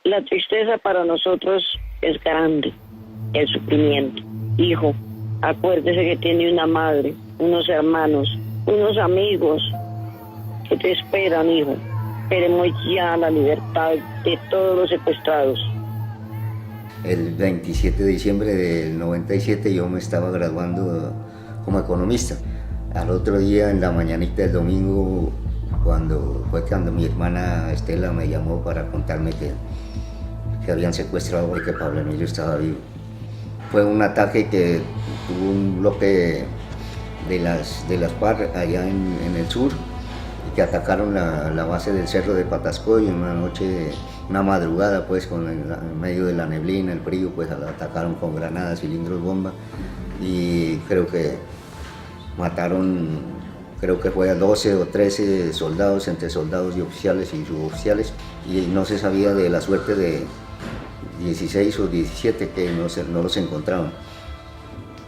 La tristeza para nosotros es grande, el sufrimiento. Hijo, acuérdese que tiene una madre, unos hermanos, unos amigos que te esperan, hijo. Queremos ya la libertad de todos los secuestrados. El 27 de diciembre del 97 yo me estaba graduando como economista. Al otro día, en la mañanita del domingo, cuando mi hermana Estela me llamó para contarme que habían secuestrado y que Pablo Emilio estaba vivo. Fue un ataque que tuvo un bloque de las FARC allá en el sur, y que atacaron la base del cerro de Patascoy en una noche, una madrugada, pues, en medio de la neblina, el frío, pues la atacaron con granadas, cilindros bomba, y creo que mataron, creo que fue a 12 o 13 soldados, entre soldados y oficiales y suboficiales, y no se sabía de la suerte de 16 o 17 que no los encontraban.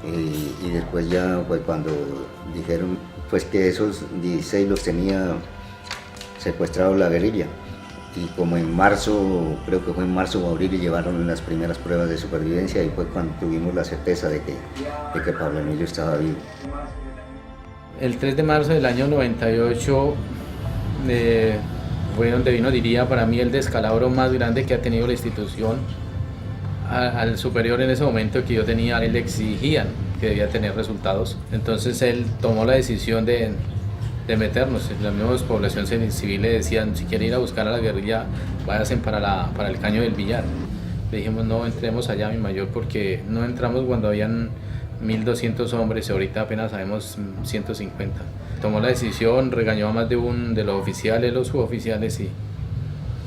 Y después ya, pues, cuando dijeron pues que esos 16 los tenía secuestrados la guerrilla, y como en marzo, creo que fue en marzo o abril, llevaron las primeras pruebas de supervivencia, y fue cuando tuvimos la certeza de que Pablo Emilio estaba vivo. El 3 de marzo del año 98 fue donde vino, diría, para mí el descalabro más grande que ha tenido la institución. Al superior en ese momento que yo tenía, él le exigían que debía tener resultados. Entonces él tomó la decisión de meternos. La misma población civil le decían: si quiere ir a buscar a la guerrilla, váyanse para el Caño del Villar. Le dijimos: no entremos allá, mi mayor, porque no entramos cuando habían 1.200 hombres y ahorita apenas sabemos 150. Tomó la decisión, regañó a más de de los oficiales, los suboficiales, y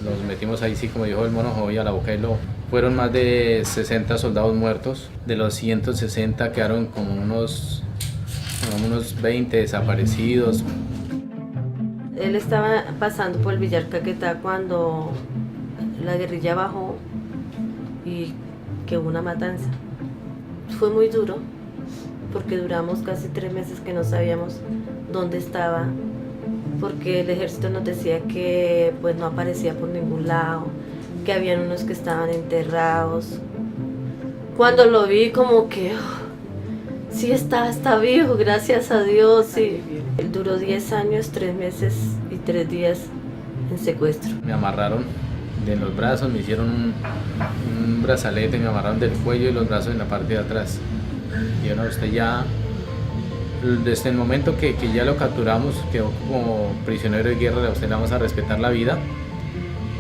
nos metimos ahí, sí, como dijo el mono Joy, a la boca del lobo. Fueron más de 60 soldados muertos. De los 160 quedaron como unos 20 desaparecidos. Él estaba pasando por el Villar Caquetá cuando la guerrilla bajó y que hubo una matanza. Fue muy duro porque duramos casi 3 meses que no sabíamos dónde estaba, porque el ejército nos decía que pues no aparecía por ningún lado, que habían unos que estaban enterrados. Cuando lo vi, como que sí está vivo, gracias a Dios. Sí. Él duró 10 años, 3 meses y 3 días en secuestro. Me amarraron de los brazos, me hicieron un brazalete, me amarraron del cuello y los brazos en la parte de atrás. Y bueno, usted ya, desde el momento que ya lo capturamos, quedó como prisionero de guerra. A usted le vamos a respetar la vida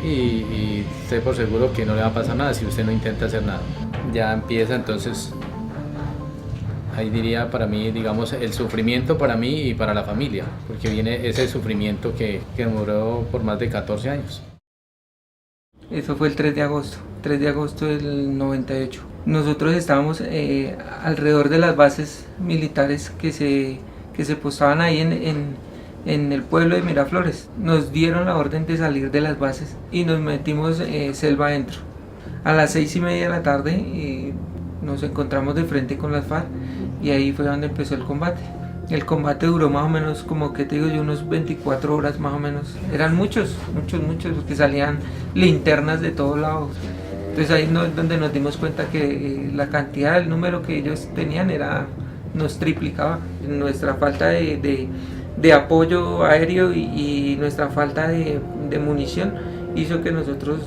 y esté por seguro que no le va a pasar nada si usted no intenta hacer nada. Ya empieza entonces, ahí diría, para mí, digamos, el sufrimiento para mí y para la familia, porque viene ese sufrimiento que duró por más de 14 años. Eso fue el 3 de agosto del 98. Nosotros estábamos alrededor de las bases militares que se postaban ahí en el pueblo de Miraflores. Nos dieron la orden de salir de las bases y nos metimos selva adentro. A las 6:30 de la tarde nos encontramos de frente con las FARC, y ahí fue donde empezó el combate. El combate duró más o menos, como que te digo yo, unos 24 horas más o menos. Eran muchos, porque salían linternas de todos lados. Entonces ahí donde nos dimos cuenta que la cantidad, el número que ellos tenían nos triplicaba. Nuestra falta de apoyo aéreo y nuestra falta de munición hizo que nosotros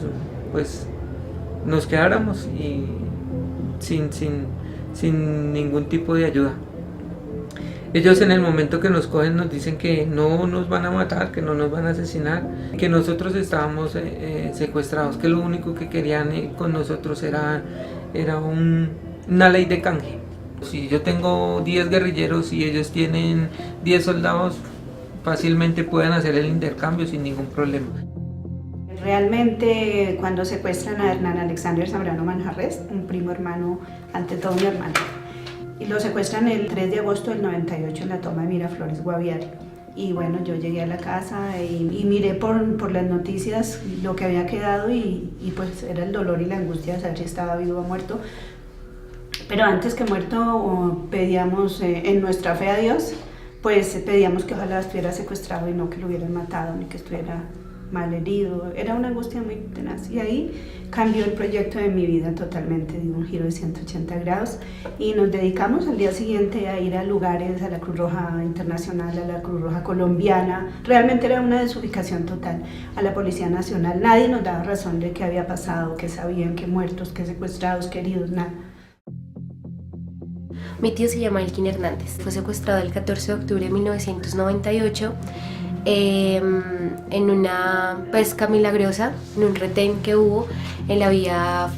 pues nos quedáramos y sin ningún tipo de ayuda. Ellos, en el momento que nos cogen, nos dicen que no nos van a matar, que no nos van a asesinar, que nosotros estábamos secuestrados, que lo único que querían con nosotros era una ley de canje. Si yo tengo 10 guerrilleros y ellos tienen 10 soldados, fácilmente pueden hacer el intercambio sin ningún problema. Realmente, cuando secuestran a Hernán Alexander Zambrano Manjarres, un primo hermano, ante todo mi hermano, y lo secuestran el 3 de agosto del 98 en la toma de Miraflores, Guaviare. Y bueno, yo llegué a la casa y miré por las noticias lo que había quedado, y pues era el dolor y la angustia de saber si estaba vivo o muerto. Pero antes que muerto, pedíamos en nuestra fe a Dios, pues pedíamos que ojalá estuviera secuestrado y no que lo hubieran matado ni que estuviera malherido, era una angustia muy tenaz. Y ahí cambió el proyecto de mi vida totalmente, dio un giro de 180 grados y nos dedicamos al día siguiente a ir a lugares, a la Cruz Roja Internacional, a la Cruz Roja Colombiana. Realmente era una desubicación total. A la Policía Nacional, nadie nos daba razón de qué había pasado, qué sabían, qué muertos, qué secuestrados, qué heridos, nada. Mi tío se llama Elkin Hernández, fue secuestrado el 14 de octubre de 1998 en una pesca milagrosa, en un retén que hubo en la vía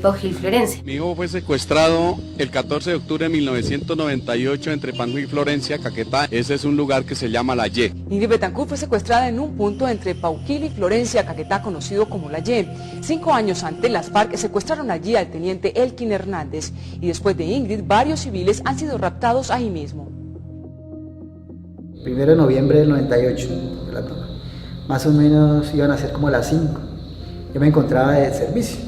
Pau Gil Florencia. Mi hijo fue secuestrado el 14 de octubre de 1998 entre Panjui y Florencia, Caquetá. Ese es un lugar que se llama La Y. Ingrid Betancourt fue secuestrada en un punto entre Pauquil y Florencia, Caquetá, conocido como La Y. 5 años antes, las FARC secuestraron allí al teniente Elkin Hernández y después de Ingrid, varios civiles han sido raptados ahí mismo. 1 de noviembre del 98, la toma. Más o menos iban a ser como las 5. Yo me encontraba de servicio.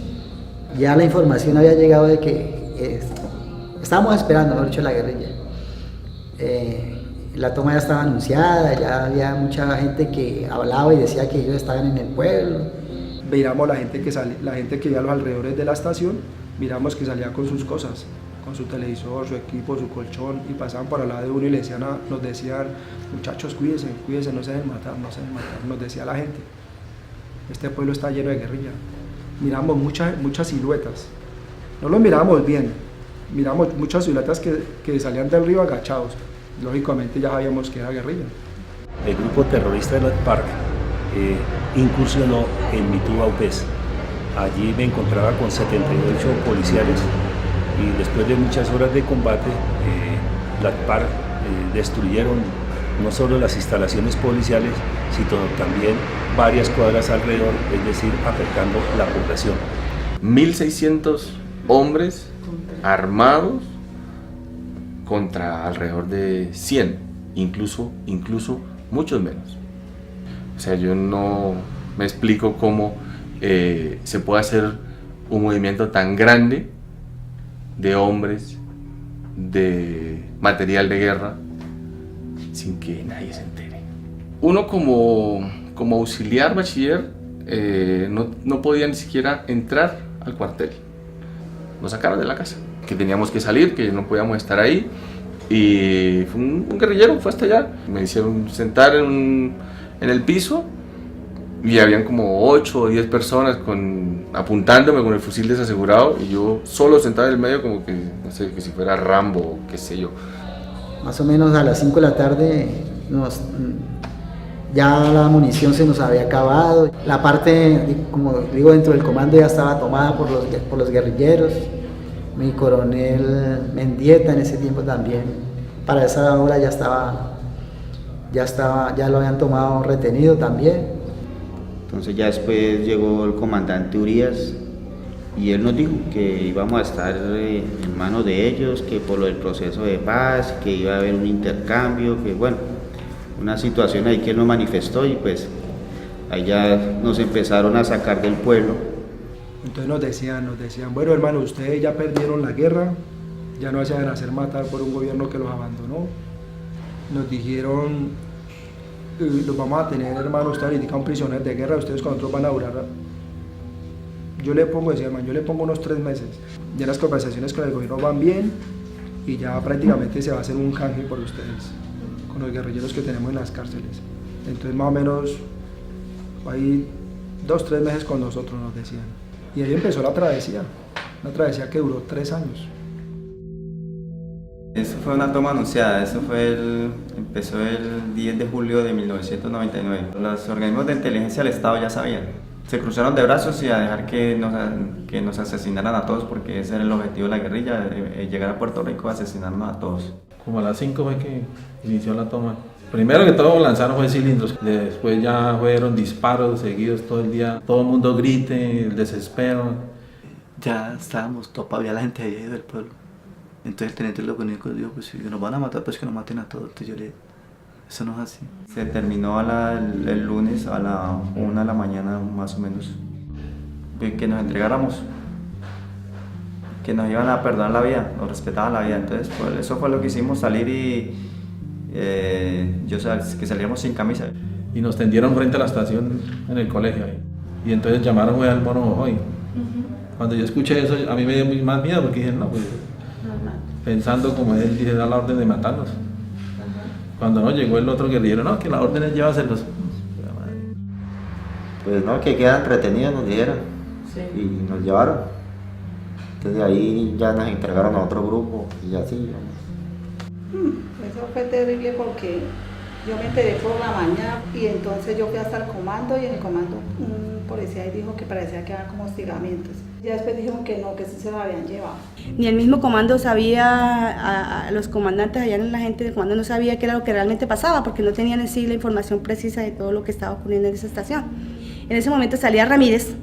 Ya la información había llegado de que estábamos esperando, mejor dicho, la guerrilla. La toma ya estaba anunciada, ya había mucha gente que hablaba y decía que ellos estaban en el pueblo. Miramos la gente que iba a los alrededores de la estación, miramos que salía con sus cosas, con su televisor, su equipo, su colchón, y pasaban por al lado de uno y nos decían, muchachos, cuídense, no se dejen matar, nos decía la gente. Este pueblo está lleno de guerrilla. Miramos muchas siluetas, no los mirábamos bien, miramos muchas siluetas que salían del río agachados. Lógicamente ya sabíamos que era guerrilla. El grupo terrorista de las FARC incursionó en Mitú-Vaupés. Allí me encontraba con 78 policiales y después de muchas horas de combate, las FARC destruyeron no solo las instalaciones policiales, sino también varias cuadras alrededor, es decir, afectando la población. 1.600 hombres armados contra alrededor de 100, incluso muchos menos. O sea, yo no me explico cómo se puede hacer un movimiento tan grande de hombres, de material de guerra, sin que nadie se entere. Uno como auxiliar bachiller no podía ni siquiera entrar al cuartel. Nos sacaron de la casa, que teníamos que salir, que no podíamos estar ahí, y fue un guerrillero, fue hasta allá. Me hicieron sentar en el piso y habían como 8 o 10 personas apuntándome con el fusil desasegurado, y yo solo sentado en el medio como que, no sé, que si fuera Rambo o qué sé yo. Más o menos a las 5 de la tarde ya la munición se nos había acabado. La parte, como digo, dentro del comando ya estaba tomada por los guerrilleros. Mi coronel Mendieta en ese tiempo también, para esa hora ya lo habían tomado retenido también. Entonces ya después llegó el comandante Urias y él nos dijo que íbamos a estar en manos de ellos, que por lo del proceso de paz, que iba a haber un intercambio, que bueno, una situación ahí que él nos manifestó, y pues ahí ya nos empezaron a sacar del pueblo. Entonces nos decían, bueno, hermano, ustedes ya perdieron la guerra, ya no se van a hacer matar por un gobierno que los abandonó. Nos dijeron, los vamos a tener, hermano, ustedes indican prisioneros de guerra, ustedes con nosotros van a durar. Yo le pongo unos 3 meses. Ya las conversaciones con el gobierno van bien y ya prácticamente se va a hacer un canje por ustedes, con los guerrilleros que tenemos en las cárceles. Entonces más o menos, ahí 2-3 meses con nosotros, nos decían. Y ahí empezó la travesía, una travesía que duró 3 años. Eso fue una toma anunciada, empezó el 10 de julio de 1999. Los organismos de inteligencia del Estado ya sabían. Se cruzaron de brazos y a dejar que nos asesinaran a todos, porque ese era el objetivo de la guerrilla, llegar a Puerto Rico a asesinarnos a todos. Como a las 5 fue que inició la toma. Primero que todo lanzaron fue cilindros, después ya fueron disparos seguidos todo el día, todo el mundo grite, el desespero. Ya estábamos topados, ya la gente había ido del pueblo. Entonces el teniente lo único dijo, pues si nos van a matar, pues que nos maten a todos. Entonces yo le dije, eso no es así. Se terminó el lunes a la 1 de la mañana más o menos, que nos entregáramos, que nos iban a perdonar la vida, nos respetaban la vida. Entonces pues, eso fue lo que hicimos, salir y que saliéramos sin camisa. y nos tendieron frente a la estación en el colegio ahí. Y entonces llamaron al mono Jojoy. Cuando yo escuché eso, a mí me dio más miedo porque dije, no, pues, pensando como él, dije, da la orden de matarlos. Cuando no, llegó el otro guerrillero, no, que la orden es llévaselos. Pues no, que queda entretenido, nos dijeron. Sí. Y nos llevaron. Entonces de ahí ya nos entregaron a otro grupo y así. Eso fue terrible porque yo me enteré por la mañana y entonces yo fui hasta el comando y en el comando un policía ahí dijo que parecía que eran como hostigamientos. Ya después dijeron que no, que sí se lo habían llevado. Ni el mismo comando sabía, a los comandantes allá en la gente del comando no sabía qué era lo que realmente pasaba porque no tenían en sí la información precisa de todo lo que estaba ocurriendo en esa estación. En ese momento salía Ramírez,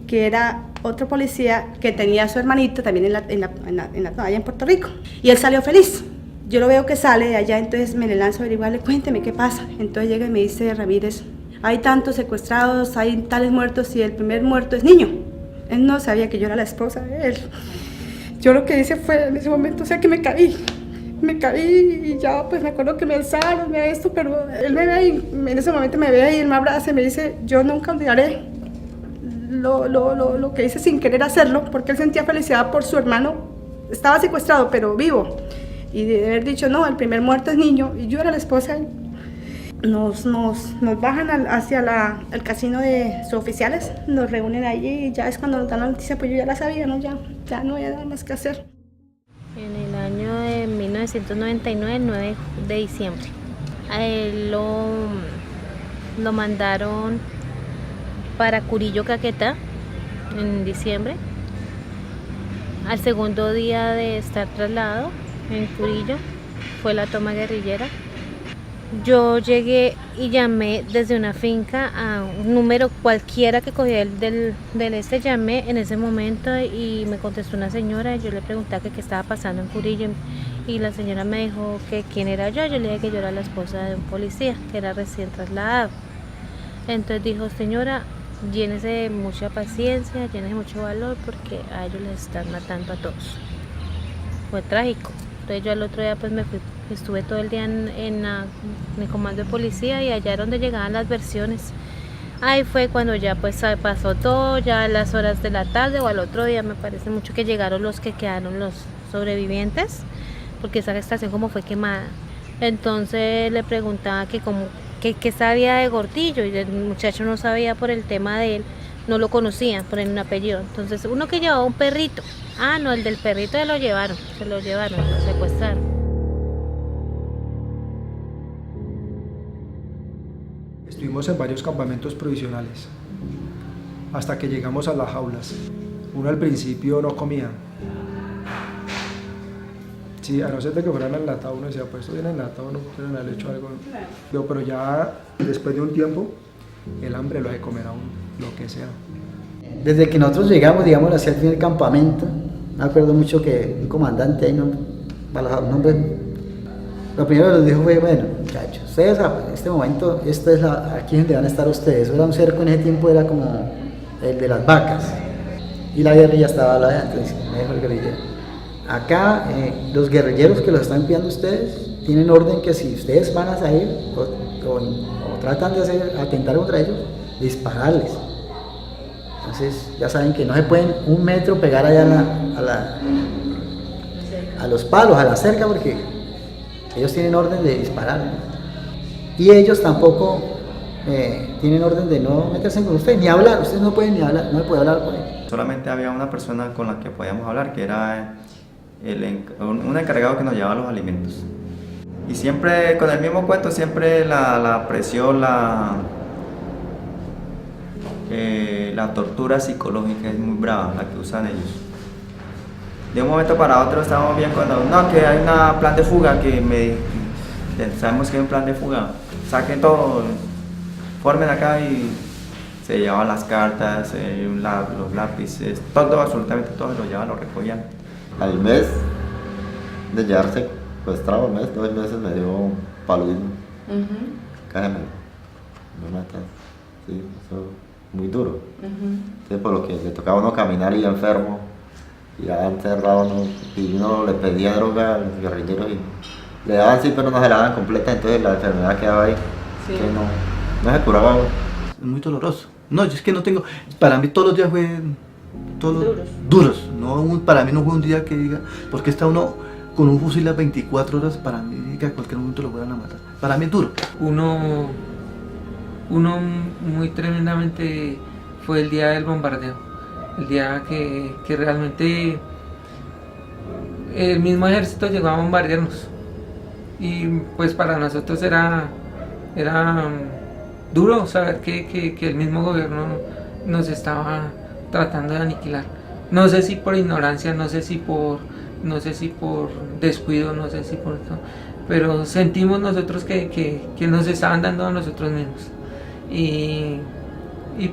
que era otro policía que tenía a su hermanito también allá en Puerto Rico. Y él salió feliz. Yo lo veo que sale de allá, entonces me le lanzo a averiguarle, cuénteme qué pasa. Entonces llega y me dice Ramírez, hay tantos secuestrados, hay tales muertos y el primer muerto es niño. Él no sabía que yo era la esposa de él. Yo lo que hice fue en ese momento, o sea que me caí y ya pues me acuerdo que me alzaron, pero él me ve y en ese momento me ve y él me abraza y me dice, yo nunca olvidaré lo que hice sin querer hacerlo, porque él sentía felicidad por su hermano, estaba secuestrado pero vivo, y de haber dicho, no, el primer muerto es niño, y yo era la esposa. Nos bajan hacia el casino de suboficiales, nos reúnen allí y ya es cuando nos dan la noticia, pues yo ya la sabía, ¿no? Ya no había nada más que hacer. En el año de 1999, el 9 de diciembre, a él lo mandaron para Curillo, Caquetá, en diciembre. Al segundo día de estar trasladado en Curillo, fue la toma guerrillera. Yo llegué y llamé desde una finca a un número cualquiera que cogía del llamé en ese momento y me contestó una señora y yo le pregunté qué estaba pasando en Curillo y la señora me dijo que quién era yo le dije que yo era la esposa de un policía que era recién trasladado. Entonces dijo, señora, llénese de mucha paciencia, llénese de mucho valor porque a ellos les están matando a todos. Fue trágico. Entonces yo al otro día pues estuve todo el día en el comando de policía y allá era donde llegaban las versiones. Ahí fue cuando ya pues pasó todo, ya a las horas de la tarde o al otro día me parece mucho que llegaron los que quedaron los sobrevivientes, porque esa estación como fue quemada. Entonces le preguntaba que sabía de Gordillo y el muchacho no sabía por el tema de él, no lo conocía por el apellido. Entonces uno que llevaba un perrito, no, el del perrito se lo llevaron, lo secuestraron. Estuvimos en varios campamentos provisionales hasta que llegamos a las jaulas. Uno al principio no comía. Sí, a no ser de que fueran enlatados, uno decía, pues esto viene enlatado, no pueden haber hecho algo. Pero ya después de un tiempo, el hambre lo hace comer a uno, lo que sea. Desde que nosotros llegamos, digamos, hacia el primer campamento, me acuerdo mucho que un comandante ahí, lo primero que nos dijo fue, bueno, muchachos, ustedes en este momento, aquí es donde van a estar ustedes. Era un cerco en ese tiempo, era como el de las vacas, y la guerrilla estaba allá, entonces me dijo el guerrillero, acá los guerrilleros que los están enviando ustedes, tienen orden que si ustedes van a salir o tratan de atentar contra ellos, dispararles. Entonces ya saben que no se pueden un metro pegar allá a los palos, a la cerca, porque ellos tienen orden de disparar, ¿no? Y ellos tampoco tienen orden de no meterse con ustedes, ni hablar, ustedes no pueden ni hablar, no se puede hablar con ellos. Solamente había una persona con la que podíamos hablar, que era un encargado que nos llevaba los alimentos. Y siempre, con el mismo cuento, siempre la presión, la tortura psicológica es muy brava, la que usan ellos. De un momento para otro estábamos bien cuando, no, que hay un plan de fuga, sabemos que hay un plan de fuga, saquen todo, formen acá y se llevaban las cartas, los lápices, todo, absolutamente todo se lo llevaban, lo recogían. Al mes de llevarse secuestrado, 2 meses me dio paludismo. Cállame, me matan, sí, eso muy duro. Entonces, por lo que le tocaba a uno caminar y enfermo, y ya encerrado, y uno le pedía droga a los guerrilleros y le daban sí, pero no se la daban completa, entonces la enfermedad quedaba ahí, sí. Que No se curaba. Es muy doloroso. No, yo es que no tengo, para mí todos los días fue duros. No, para mí no fue un día que diga, porque está uno con un fusil a 24 horas, para mí que a cualquier momento lo fueran a matar. Para mí es duro. Uno muy tremendamente fue el día del bombardeo, el día que realmente el mismo ejército llegó a bombardearnos, y pues para nosotros era duro saber que el mismo gobierno nos estaba tratando de aniquilar. No sé si por ignorancia, no sé si por descuido, no sé si por esto, pero sentimos nosotros que nos estaban dando a nosotros mismos. Y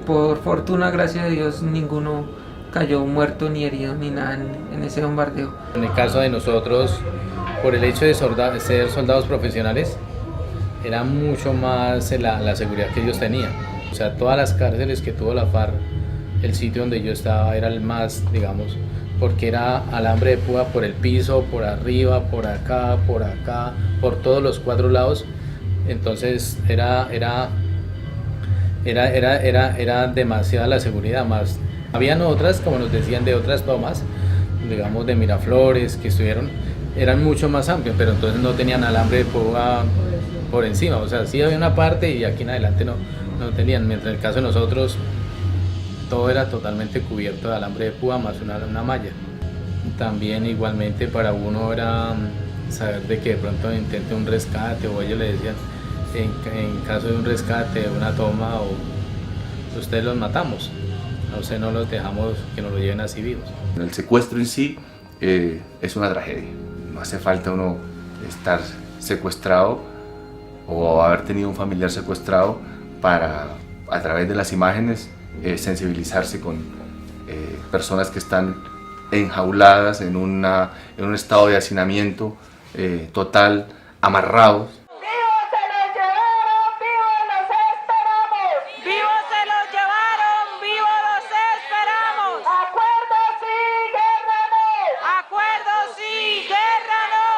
por fortuna, gracias a Dios, ninguno cayó muerto ni herido ni nada en ese bombardeo. En el caso de nosotros, por el hecho de ser soldados profesionales, era mucho más la seguridad que ellos tenían. O sea, todas las cárceles que tuvo la FARC, el sitio donde yo estaba era el más, digamos, porque era alambre de púa por el piso, por arriba, por acá, por todos los 4 lados. Entonces era demasiada la seguridad. Más habían otras, como nos decían, de otras tomas, digamos de Miraflores, que eran mucho más amplias, pero entonces no tenían alambre de púa por encima. O sea, sí había una parte y aquí en adelante no tenían, mientras en el caso de nosotros todo era totalmente cubierto de alambre de púa más una malla. También igualmente para uno era saber de que de pronto intente un rescate, o ellos le decían, en caso de un rescate, una toma, o ustedes los matamos, o sea, no los dejamos que nos lo lleven así vivos. El secuestro en sí es una tragedia. No hace falta uno estar secuestrado o haber tenido un familiar secuestrado para, a través de las imágenes, sensibilizarse con personas que están enjauladas en un estado de hacinamiento total, amarrados.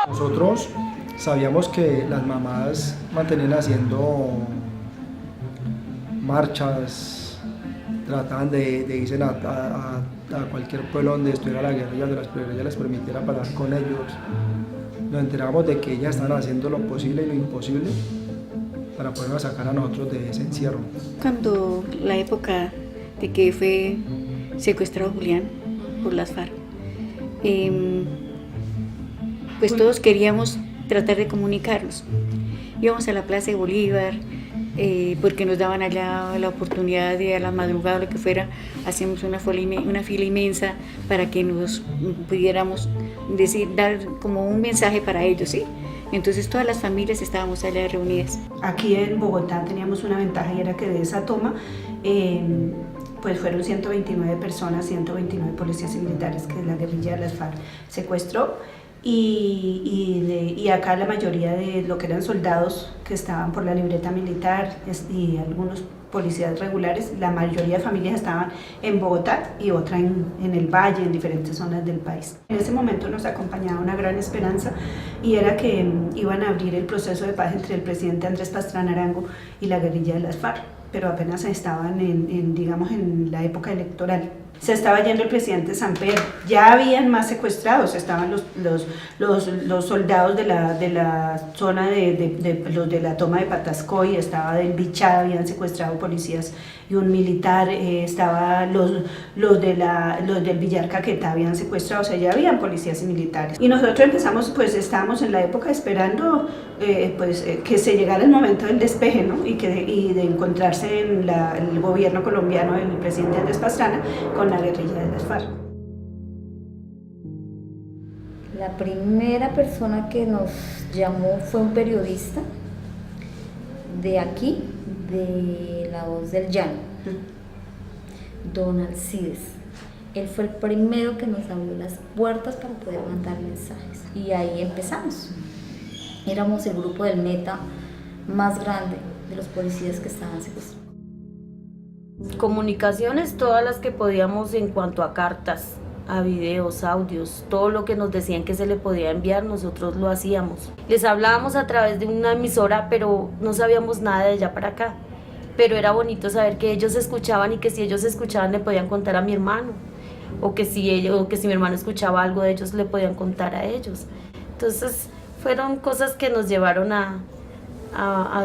Nosotros sabíamos que las mamás mantenían haciendo marchas, trataban de irse a cualquier pueblo donde estuviera la guerrilla, donde la guerrilla les permitiera hablar con ellos. Nos enteramos de que ellas estaban haciendo lo posible y lo imposible para podernos sacar a nosotros de ese encierro. Cuando la época de que fue secuestrado Julián por las FARC, pues todos queríamos tratar de comunicarnos. Íbamos a la Plaza de Bolívar, porque nos daban allá la oportunidad de a la madrugada o lo que fuera, hacíamos una fila inmensa para que nos pudiéramos dar como un mensaje para ellos, ¿sí? Entonces todas las familias estábamos allá reunidas. Aquí en Bogotá teníamos una ventaja, y era que de esa toma pues fueron 129 personas, 129 policías y militares que la guerrilla de las FARC secuestró. Y acá la mayoría de lo que eran soldados que estaban por la libreta militar y algunos policías regulares, la mayoría de familias estaban en Bogotá y otra en el Valle, en diferentes zonas del país. En ese momento nos acompañaba una gran esperanza, y era que iban a abrir el proceso de paz entre el presidente Andrés Pastrana Arango y la guerrilla de las FARC, pero apenas estaban digamos, en la época electoral. Se estaba yendo el presidente Samper, ya habían más secuestrados, estaban los soldados de la zona los de la toma de Patascoy, estaba del Bichada, habían secuestrado policías y un militar, estaba los del Villar Caquetá habían secuestrado, o sea, ya habían policías y militares. Y nosotros empezamos, pues estábamos en la época esperando que se llegara el momento del despeje, ¿no? y de encontrarse en el gobierno colombiano, el presidente Andrés Pastrana, con la guerrilla de las FARC. La primera persona que nos llamó fue un periodista de aquí, de La Voz del Llano, don Alcides. Él fue el primero que nos abrió las puertas para poder mandar mensajes, y ahí empezamos. Éramos el grupo del Meta más grande de los policías que estaban secuestrados. Comunicaciones todas las que podíamos en cuanto a cartas, a videos, audios, todo lo que nos decían que se le podía enviar, nosotros lo hacíamos. Les hablábamos a través de una emisora, pero no sabíamos nada de allá para acá. pero era bonito saber que ellos escuchaban y que si ellos escuchaban le podían contar a mi hermano, o que si mi hermano escuchaba algo de ellos le podían contar a ellos. Entonces fueron cosas que nos llevaron a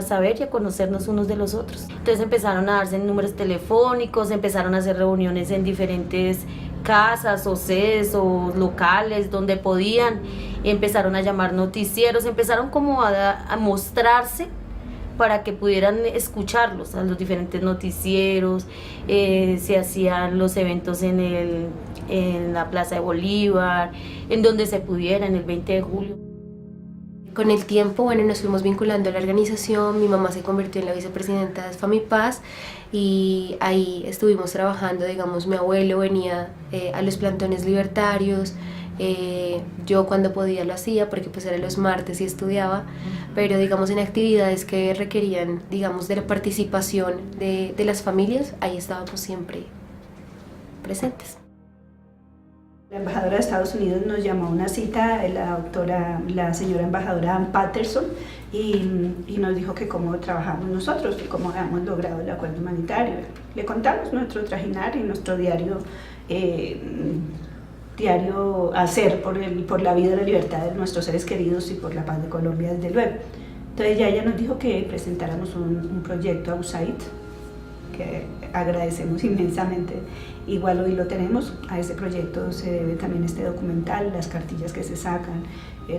saber y a conocernos unos de los otros. Entonces empezaron a darse números telefónicos, empezaron a hacer reuniones en diferentes casas o sedes o locales donde podían, empezaron a llamar noticieros, empezaron como a mostrarse para que pudieran escucharlos, a los diferentes noticieros, se hacían los eventos en la Plaza de Bolívar, en donde se pudiera, en el 20 de julio. Con el tiempo, bueno, nos fuimos vinculando a la organización, mi mamá se convirtió en la vicepresidenta de FAMIPAS y ahí estuvimos trabajando, digamos, mi abuelo venía a los plantones libertarios, yo cuando podía lo hacía porque pues eran los martes y estudiaba, pero digamos en actividades que requerían, digamos, de la participación de las familias, ahí estábamos siempre presentes. La embajadora de Estados Unidos nos llamó a una cita, la señora embajadora Ann Patterson, y nos dijo que cómo trabajamos nosotros y cómo habíamos logrado el acuerdo humanitario. Le contamos nuestro trajinar y nuestro diario hacer por la vida y la libertad de nuestros seres queridos y por la paz de Colombia, desde luego. Entonces ya ella nos dijo que presentáramos un proyecto a USAID, que agradecemos inmensamente. Igual hoy lo tenemos, a ese proyecto se debe también este documental, las cartillas que se sacan,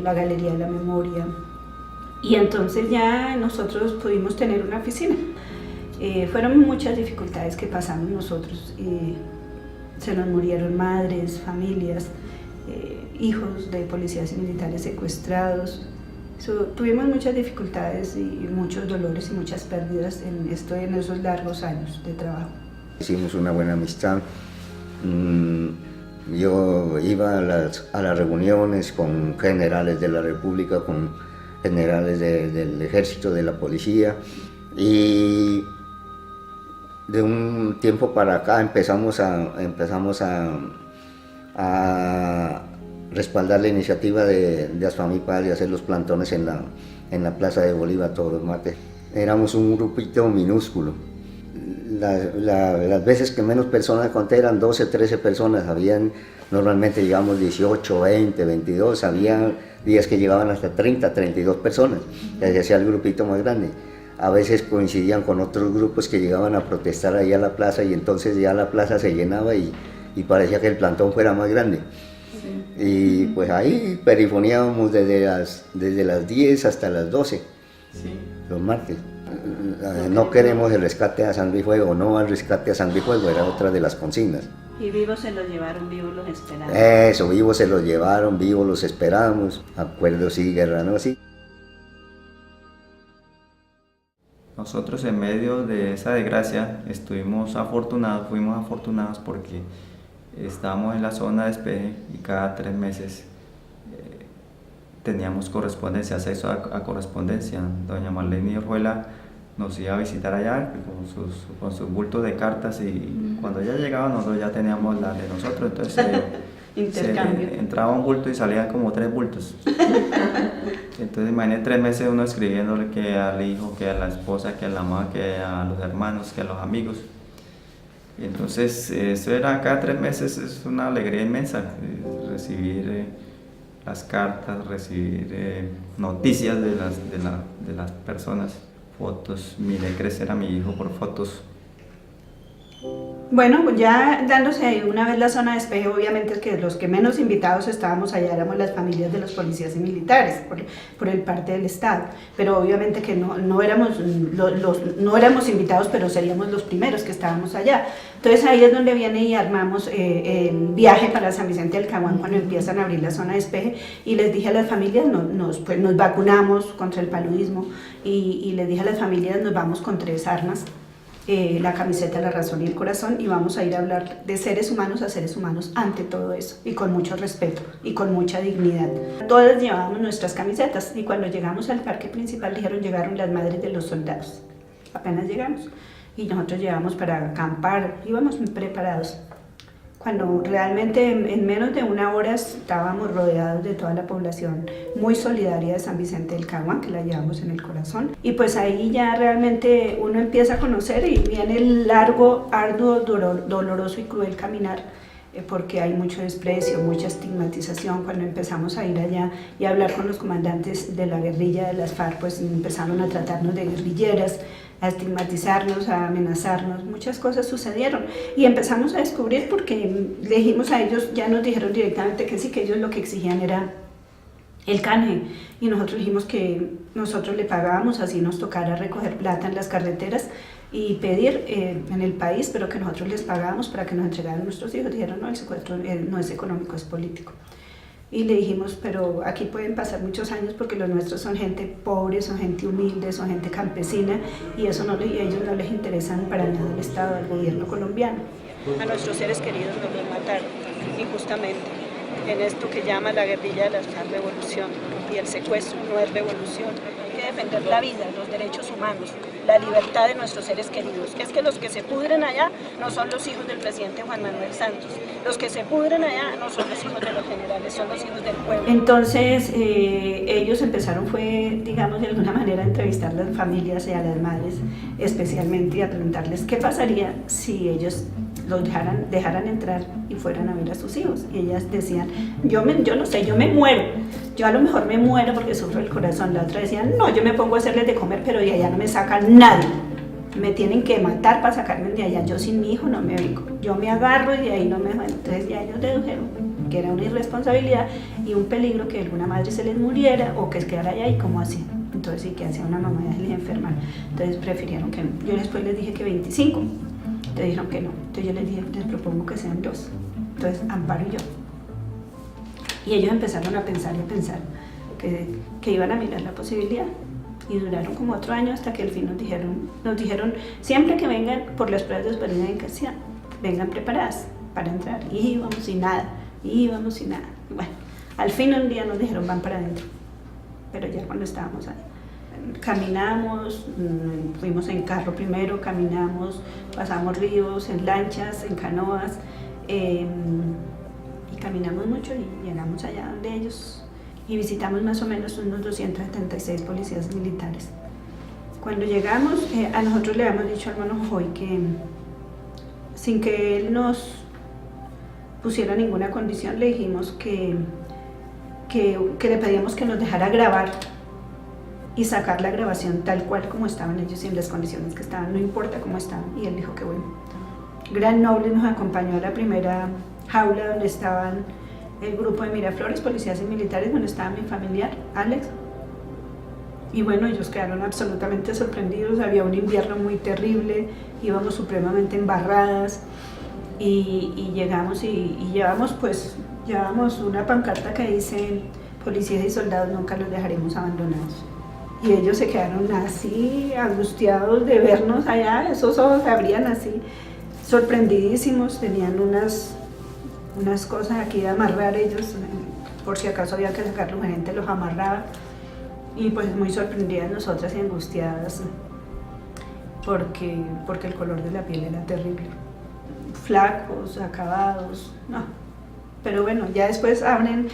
la Galería de la Memoria. Y entonces ya nosotros pudimos tener una oficina. Fueron muchas dificultades que pasamos nosotros. Se nos murieron madres, familias, hijos de policías y militares secuestrados. Tuvimos muchas dificultades y muchos dolores y muchas pérdidas en esos largos años de trabajo. Hicimos una buena amistad. Yo iba a las reuniones con generales de la República, con generales del ejército, de la policía, y de un tiempo para acá empezamos a respaldar la iniciativa de ASFAMIPAS de hacer los plantones en la Plaza de Bolívar todos los martes. Éramos un grupito minúsculo. Las veces que menos personas conté eran 12, 13 personas, normalmente llegamos 18, 20, 22, había días que llegaban hasta 30, 32 personas, se hacía el grupito más grande. A veces coincidían con otros grupos que llegaban a protestar ahí a la plaza y entonces ya la plaza se llenaba y parecía que el plantón fuera más grande. Sí. Y pues ahí perifoneábamos desde las 10 hasta las 12, sí, los martes. No queremos el rescate a sangre y fuego, no al rescate a sangre y fuego, era otra de las consignas. Y vivos se los llevaron, vivos los esperamos. Eso, vivos se los llevaron, vivos los esperamos, acuerdo sí, guerra no sí. Nosotros en medio de esa desgracia fuimos afortunados porque estábamos en la zona de despeje y cada 3 meses teníamos correspondencia, acceso a correspondencia. Doña Marlene Orjuela nos iba a visitar allá con sus bultos de cartas y cuando ella llegaba nosotros ya teníamos la de nosotros, entonces entraba un bulto y salían como 3 bultos. Entonces imagínate 3 meses uno escribiéndole que al hijo, que a la esposa, que a la mamá, que a los hermanos, que a los amigos. Y entonces eso era cada 3 meses, es una alegría inmensa recibir las cartas, recibir noticias de las personas, fotos. Miré crecer a mi hijo por fotos. Bueno, ya dándose una vez la zona de despeje, obviamente que los que menos invitados estábamos allá éramos las familias de los policías y militares, por el parte del Estado, pero obviamente que no éramos invitados, pero seríamos los primeros que estábamos allá. Entonces ahí es donde viene y armamos el viaje para San Vicente del Caguán cuando empiezan a abrir la zona de despeje, y les dije a las familias, nos vacunamos contra el paludismo, y les dije a las familias, nos vamos con 3 armas, la camiseta, la razón y el corazón, y vamos a ir a hablar de seres humanos a seres humanos ante todo eso, y con mucho respeto y con mucha dignidad. Todas llevábamos nuestras camisetas, y cuando llegamos al parque principal llegaron las madres de los soldados, apenas llegamos, y nosotros llevamos para acampar, íbamos preparados. cuando realmente en menos de una hora estábamos rodeados de toda la población muy solidaria de San Vicente del Caguán, que la llevamos en el corazón. Y pues ahí ya realmente uno empieza a conocer y viene el largo, arduo, doloroso y cruel caminar, porque hay mucho desprecio, mucha estigmatización. Cuando empezamos a ir allá y a hablar con los comandantes de la guerrilla de las FARC, pues empezaron a tratarnos de guerrilleras, a estigmatizarnos, a amenazarnos, muchas cosas sucedieron y empezamos a descubrir, porque le dijimos a ellos, ya nos dijeron directamente que sí, que ellos lo que exigían era el canje, y nosotros dijimos que nosotros le pagábamos, así nos tocara recoger plata en las carreteras y pedir en el país, pero que nosotros les pagábamos para que nos entregaran nuestros hijos. Dijeron, no, el secuestro no es económico, es político. Y le dijimos, pero aquí pueden pasar muchos años porque los nuestros son gente pobre, son gente humilde, son gente campesina, y eso a ellos no les interesa para nada el Estado, el gobierno colombiano. A nuestros seres queridos nos los mataron injustamente en esto que llama la guerrilla de la revolución, y el secuestro no es revolución. Hay que defender la vida, los derechos humanos, la libertad de nuestros seres queridos. Es que los que se pudren allá no son los hijos del presidente Juan Manuel Santos, los que se pudren allá no son los hijos de los generales, son los hijos del pueblo. Entonces ellos empezaron, digamos, de alguna manera a entrevistar a las familias y a las madres especialmente, y a preguntarles qué pasaría si ellos los dejaran entrar y fueran a ver a sus hijos. Y ellas decían, yo no sé, yo me muero, yo a lo mejor me muero porque sufro el corazón. La otra decía, no, yo me pongo a hacerles de comer, pero de allá no me sacan nadie, me tienen que matar para sacarme de allá, yo sin mi hijo no me oigo, yo me agarro y de ahí no me van. Entonces ya ellos dedujeron que era una irresponsabilidad y un peligro que alguna madre se les muriera o que se quedara allá, y cómo hacían. Entonces sí, que hacía una mamá de les enfermar. Entonces prefirieron que no. Yo después les dije que 25, entonces dijeron que no. Entonces yo les dije, les propongo que sean 2. Entonces Amparo y yo. Y ellos empezaron a pensar y a pensar que iban a mirar la posibilidad. Y duraron como otro año hasta que al fin nos dijeron siempre que vengan por las pruebas de supervivencia, vengan preparadas para entrar. Y íbamos sin nada, íbamos sin nada. Bueno, al fin un día nos dijeron, van para adentro. Pero ya cuando estábamos ahí, caminamos, fuimos en carro primero, caminamos, pasamos ríos, en lanchas, en canoas, y caminamos mucho y llegamos allá donde ellos, y visitamos más o menos unos 276 policías militares. Cuando llegamos, a nosotros le habíamos dicho al hermano Joy que sin que él nos pusiera ninguna condición, le dijimos que le pedíamos que nos dejara grabar y sacar la grabación tal cual como estaban ellos y en las condiciones que estaban, no importa cómo estaban. Y él dijo que bueno. Gran Noble nos acompañó a la primera jaula donde estaban el grupo de Miraflores, policías y militares, donde estaba mi familiar, Alex. Y bueno, ellos quedaron absolutamente sorprendidos, había un invierno muy terrible, íbamos supremamente embarradas, y llegamos y llevamos una pancarta que dice, policías y soldados, nunca los dejaremos abandonados. Y ellos se quedaron así, angustiados de vernos allá, esos ojos se abrían así, sorprendidísimos, tenían unas cosas aquí de amarrar ellos, por si acaso había que sacarlo, la gente los amarraba, y pues muy sorprendidas nosotras y angustiadas, porque el color de la piel era terrible, flacos, acabados, no. Pero bueno, ya después abren,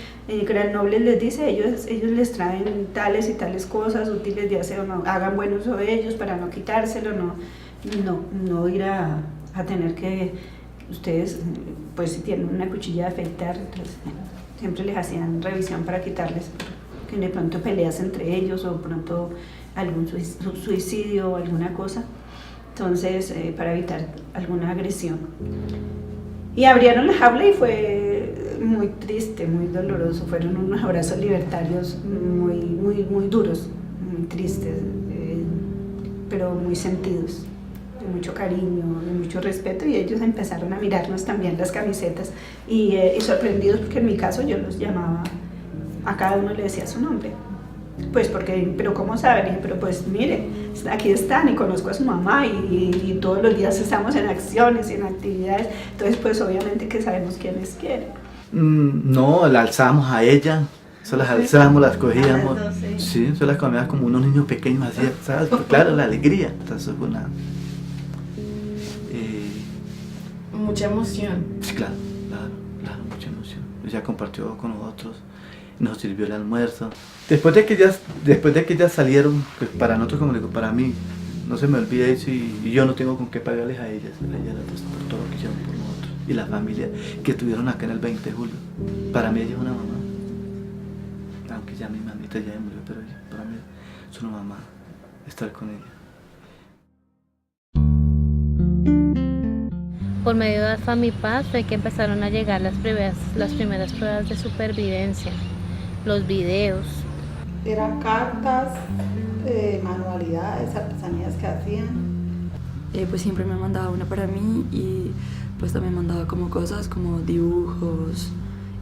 Gran Noble les dice, ellos les traen tales y tales cosas útiles de aseo, no, hagan buen uso de ellos para no quitárselo, no ir a tener que, ustedes, pues si tienen una cuchilla de afeitar, entonces, siempre les hacían revisión para quitarles, que de pronto peleas entre ellos o pronto algún suicidio o alguna cosa, entonces para evitar alguna agresión. Y abrieron la jaula y fue muy triste, muy doloroso, fueron unos abrazos libertarios muy duros, muy tristes, pero muy sentidos, de mucho cariño, de mucho respeto, y ellos empezaron a mirarnos también las camisetas y sorprendidos, porque en mi caso yo los llamaba, a cada uno le decía su nombre, pues pero ¿cómo saben? Dije, pero pues mire, aquí están y conozco a su mamá y todos los días estamos en acciones y en actividades, entonces pues obviamente que sabemos quiénes quieren. No, la alzamos a ella, se las alzamos, las cogíamos, sí, se las comíamos como unos niños pequeños así, ¿sabes? Pero claro, la alegría, entonces fue una... mucha emoción. Sí, claro. ella compartió con nosotros, nos sirvió el almuerzo. Después de que ellas salieron, pues para nosotros, como digo, para mí, no se me olvida eso y yo no tengo con qué pagarles a ellas pues, por todo lo que hicieron por nosotros y la familia que estuvieron acá en el 20 de julio. Para mí ella es una mamá, aunque ya mi mamita ya murió, pero ella, para mí es una mamá estar con ella. Por medio de FamiPaz fue que empezaron a llegar las primeras pruebas de supervivencia, los videos. Eran cartas, manualidades, artesanías que hacían. Pues siempre me mandaba una para mí y pues también mandaba como cosas como dibujos,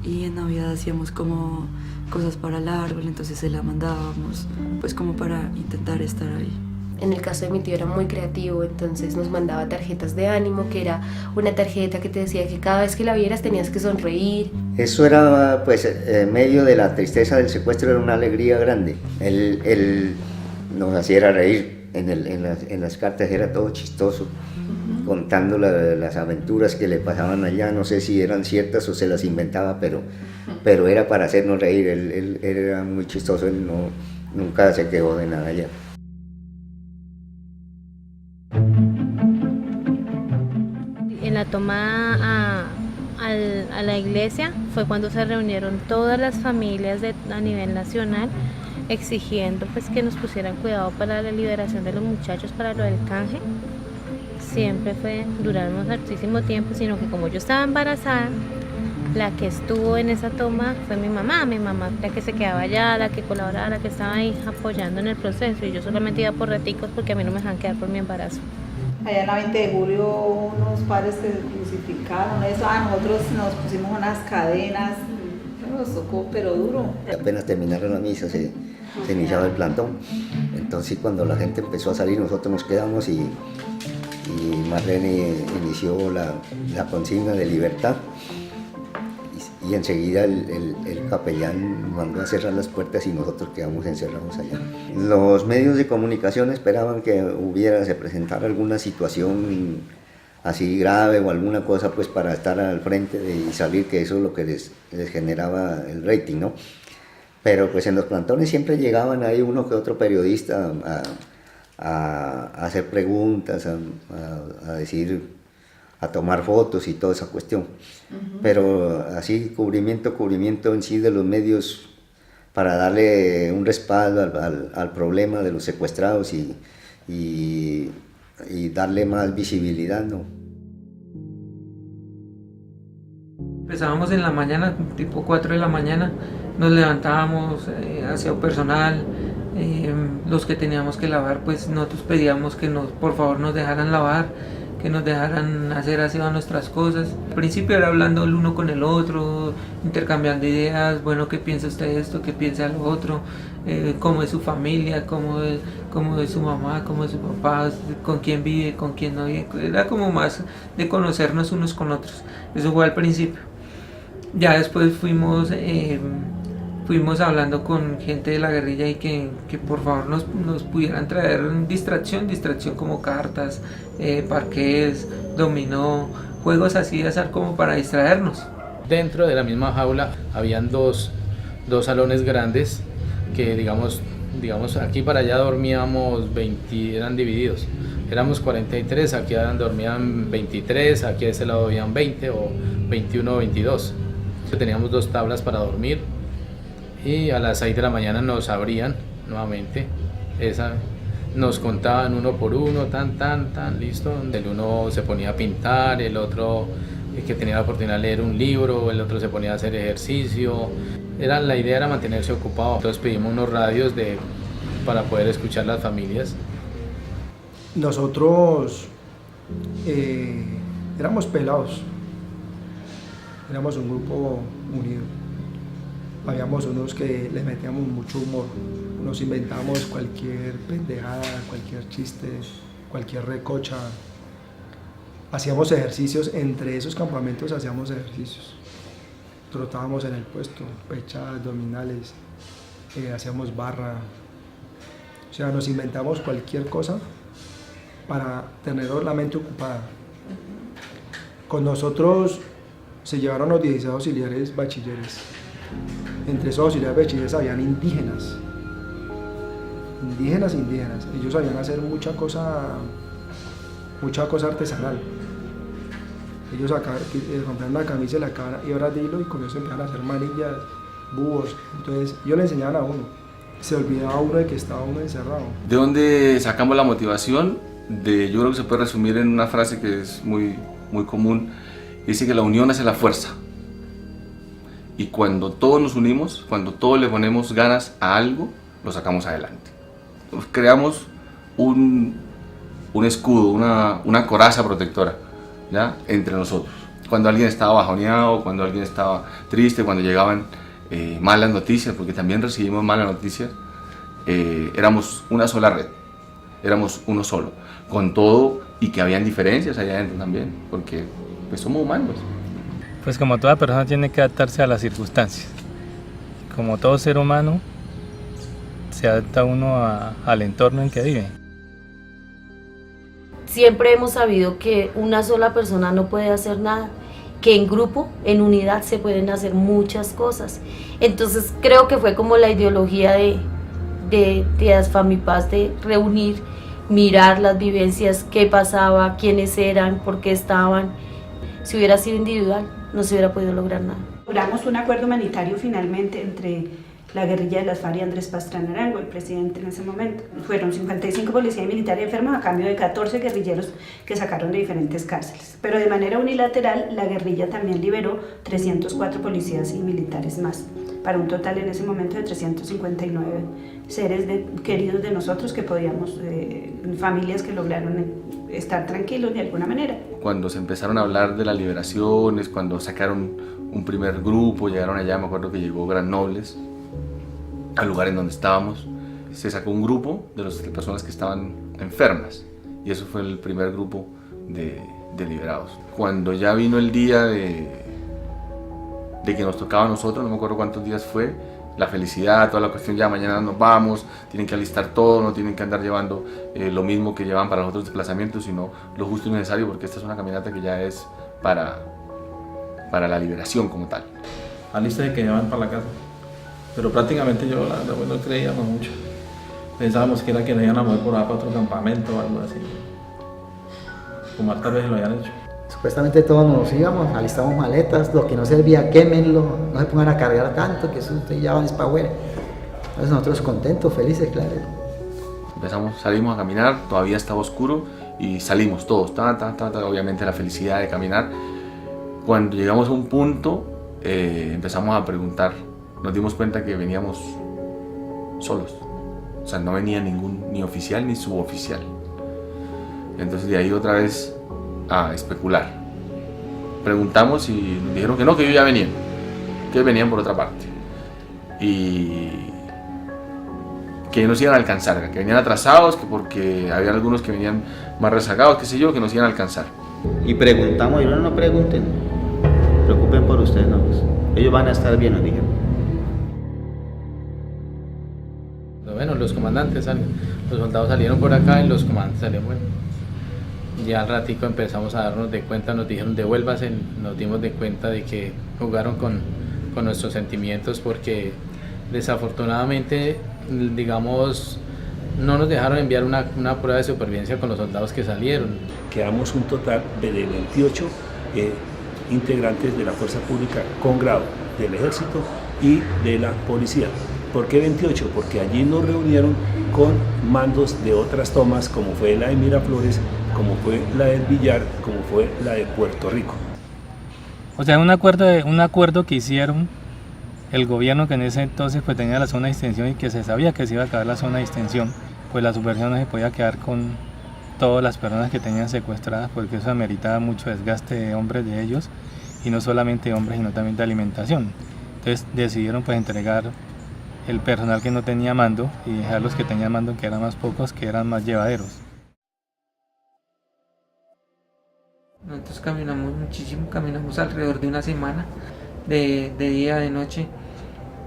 y en Navidad hacíamos como cosas para el árbol, entonces se la mandábamos pues como para intentar estar ahí. En el caso de mi tío era muy creativo, entonces nos mandaba tarjetas de ánimo, que era una tarjeta que te decía que cada vez que la vieras tenías que sonreír. Eso era, pues, en medio de la tristeza del secuestro, era una alegría grande. Él nos hacía reír, en las cartas era todo chistoso, contando las aventuras que le pasaban allá, no sé si eran ciertas o se las inventaba, pero era para hacernos reír. Él era muy chistoso, él nunca se quejó de nada allá. En la toma a la iglesia fue cuando se reunieron todas las familias a nivel nacional exigiendo pues que nos pusieran cuidado para la liberación de los muchachos, para lo del canje. Siempre duramos hartísimo tiempo, sino que como yo estaba embarazada, la que estuvo en esa toma fue mi mamá, la que se quedaba allá, la que colaboraba, la que estaba ahí apoyando en el proceso, y yo solamente iba por raticos porque a mí no me dejaban quedar por mi embarazo. Allá en la 20 de julio unos padres que se crucificaron, nosotros nos pusimos unas cadenas, nos tocó pero duro. Apenas terminaron la misa se iniciaba el plantón, entonces cuando la gente empezó a salir nosotros nos quedamos y Marlene inició la consigna de libertad y enseguida el capellán mandó a cerrar las puertas y nosotros quedamos encerrados allá. Los medios de comunicación esperaban que se presentara alguna situación así grave o alguna cosa pues para estar al frente y salir, que eso es lo que les generaba el rating, ¿no? Pero pues en los plantones siempre llegaban ahí uno que otro periodista a hacer preguntas, a decir, a tomar fotos y toda esa cuestión. Pero así cubrimiento en sí de los medios para darle un respaldo al problema de los secuestrados y darle más visibilidad, ¿no? Empezábamos en la mañana, tipo 4 de la mañana, nos levantábamos, aseo personal, los que teníamos que lavar, pues nosotros pedíamos que por favor nos dejaran lavar, que nos dejaran hacer aseo a nuestras cosas. Al principio era hablando el uno con el otro, intercambiando ideas, bueno, ¿qué piensa usted de esto? ¿Qué piensa el otro? ¿Cómo es su familia? ¿Cómo es su mamá? ¿Cómo es su papá? ¿Con quién vive? ¿Con quién no vive? Era como más de conocernos unos con otros. Eso fue al principio. Ya después fuimos hablando con gente de la guerrilla y que por favor nos pudieran traer distracción como cartas, parqués, dominó, juegos así de azar como para distraernos. Dentro de la misma jaula habían dos salones grandes que digamos aquí para allá dormíamos 20, eran divididos, éramos 43, aquí dormían 23, aquí a ese lado habían 20 o 21 o 22. Teníamos 2 tablas para dormir y a las 6 de la mañana nos abrían nuevamente, nos contaban uno por uno, tan, listo, donde el uno se ponía a pintar, el otro que tenía la oportunidad de leer un libro, el otro se ponía a hacer ejercicio. La idea era mantenerse ocupado, entonces pedimos unos radios para poder escuchar las familias. Nosotros éramos pelados, éramos un grupo unido. Habíamos unos que le metíamos mucho humor, nos inventábamos cualquier pendejada, cualquier chiste, cualquier recocha. Hacíamos ejercicios, entre esos campamentos hacíamos ejercicios. Trotábamos en el puesto, pechadas, abdominales, hacíamos barra. O sea, nos inventamos cualquier cosa para tener la mente ocupada. Con nosotros se llevaron los 16 auxiliares bachilleres. Entre esos auxiliares bachilleres habían indígenas. Indígenas. Ellos sabían hacer mucha cosa artesanal. Ellos rompían una camisa y ahora de hilo y con eso empezaron a hacer manillas, búhos. Entonces ellos le enseñaban a uno. Se olvidaba uno de que estaba uno encerrado. ¿De dónde sacamos la motivación? Yo creo que se puede resumir en una frase que es muy, muy común. Dice que la unión hace la fuerza. Y cuando todos nos unimos, cuando todos le ponemos ganas a algo, lo sacamos adelante. Creamos un escudo, una coraza protectora, ¿ya? Entre nosotros. Cuando alguien estaba bajoneado, cuando alguien estaba triste, cuando llegaban malas noticias, porque también recibimos malas noticias, éramos una sola red, éramos uno solo, con todo y que habían diferencias allá adentro también, porque pues somos humanos. Pues como toda persona tiene que adaptarse a las circunstancias. Como todo ser humano, se adapta uno al entorno en que vive. Siempre hemos sabido que una sola persona no puede hacer nada, que en grupo, en unidad se pueden hacer muchas cosas. Entonces creo que fue como la ideología de ASFAMIPAS, de reunir, mirar las vivencias, qué pasaba, quiénes eran, por qué estaban. Si hubiera sido individual, no se hubiera podido lograr nada. Logramos un acuerdo humanitario finalmente entre la guerrilla de las FARC y Andrés Pastrana Arango, el presidente en ese momento. Fueron 55 policías y militares enfermos a cambio de 14 guerrilleros que sacaron de diferentes cárceles. Pero de manera unilateral, la guerrilla también liberó 304 policías y militares más, para un total en ese momento de 359 seres queridos de nosotros que podíamos, familias que lograron estar tranquilos de alguna manera. Cuando se empezaron a hablar de las liberaciones, cuando sacaron un primer grupo, llegaron allá, me acuerdo que llegó Gran Nobles, al lugar en donde estábamos, se sacó un grupo de las personas que estaban enfermas y eso fue el primer grupo de liberados. Cuando ya vino el día de que nos tocaba a nosotros, no me acuerdo cuántos días fue, la felicidad, toda la cuestión, ya mañana nos vamos, tienen que alistar todo, no tienen que andar llevando lo mismo que llevan para los otros desplazamientos, sino lo justo y necesario, porque esta es una caminata que ya es para la liberación como tal. A lista de que llevan para la casa. Pero prácticamente yo la verdad no creíamos mucho. Pensábamos que era que nos iban a mover por allá para otro campamento o algo así. Como hartas veces lo habían hecho. Supuestamente todos nos íbamos, alistamos maletas, lo que no servía quémenlo, no se pongan a cargar tanto, que eso ustedes ya van para afuera. Entonces nosotros contentos, felices, claro. Salimos a caminar, todavía estaba oscuro y salimos todos, obviamente la felicidad de caminar. Cuando llegamos a un punto empezamos a preguntar, nos dimos cuenta que veníamos solos, o sea, no venía ni oficial ni suboficial. Entonces de ahí otra vez a especular. Preguntamos y nos dijeron que no, que ellos ya venían, que venían por otra parte y que nos iban a alcanzar, que venían atrasados, que porque había algunos que venían más rezagados, qué sé yo, que nos iban a alcanzar. Y preguntamos, y no pregunten, preocupen por ustedes, no, pues, ellos van a estar bien, nos dijeron. Bueno, los comandantes los soldados salieron por acá y los comandantes salieron, bueno. Ya al ratico empezamos a darnos de cuenta, nos dijeron devuélvase, nos dimos de cuenta de que jugaron con nuestros sentimientos porque desafortunadamente, digamos, no nos dejaron enviar una prueba de supervivencia con los soldados que salieron. Quedamos un total de 28 integrantes de la fuerza pública con grado del ejército y de la policía. ¿Por qué 28? Porque allí nos reunieron con mandos de otras tomas, como fue la de Miraflores, como fue la del Villar, como fue la de Puerto Rico. O sea, un acuerdo que hicieron el gobierno que en ese entonces pues tenía la zona de extensión y que se sabía que se iba a acabar la zona de extensión, pues la subversión no se podía quedar con todas las personas que tenían secuestradas, porque eso ameritaba mucho desgaste de hombres de ellos, y no solamente de hombres, sino también de alimentación. Entonces decidieron pues entregar el personal que no tenía mando y dejar los que tenían mando, que eran más pocos, que eran más llevaderos. Nosotros caminamos muchísimo, caminamos alrededor de una semana, de día, de noche.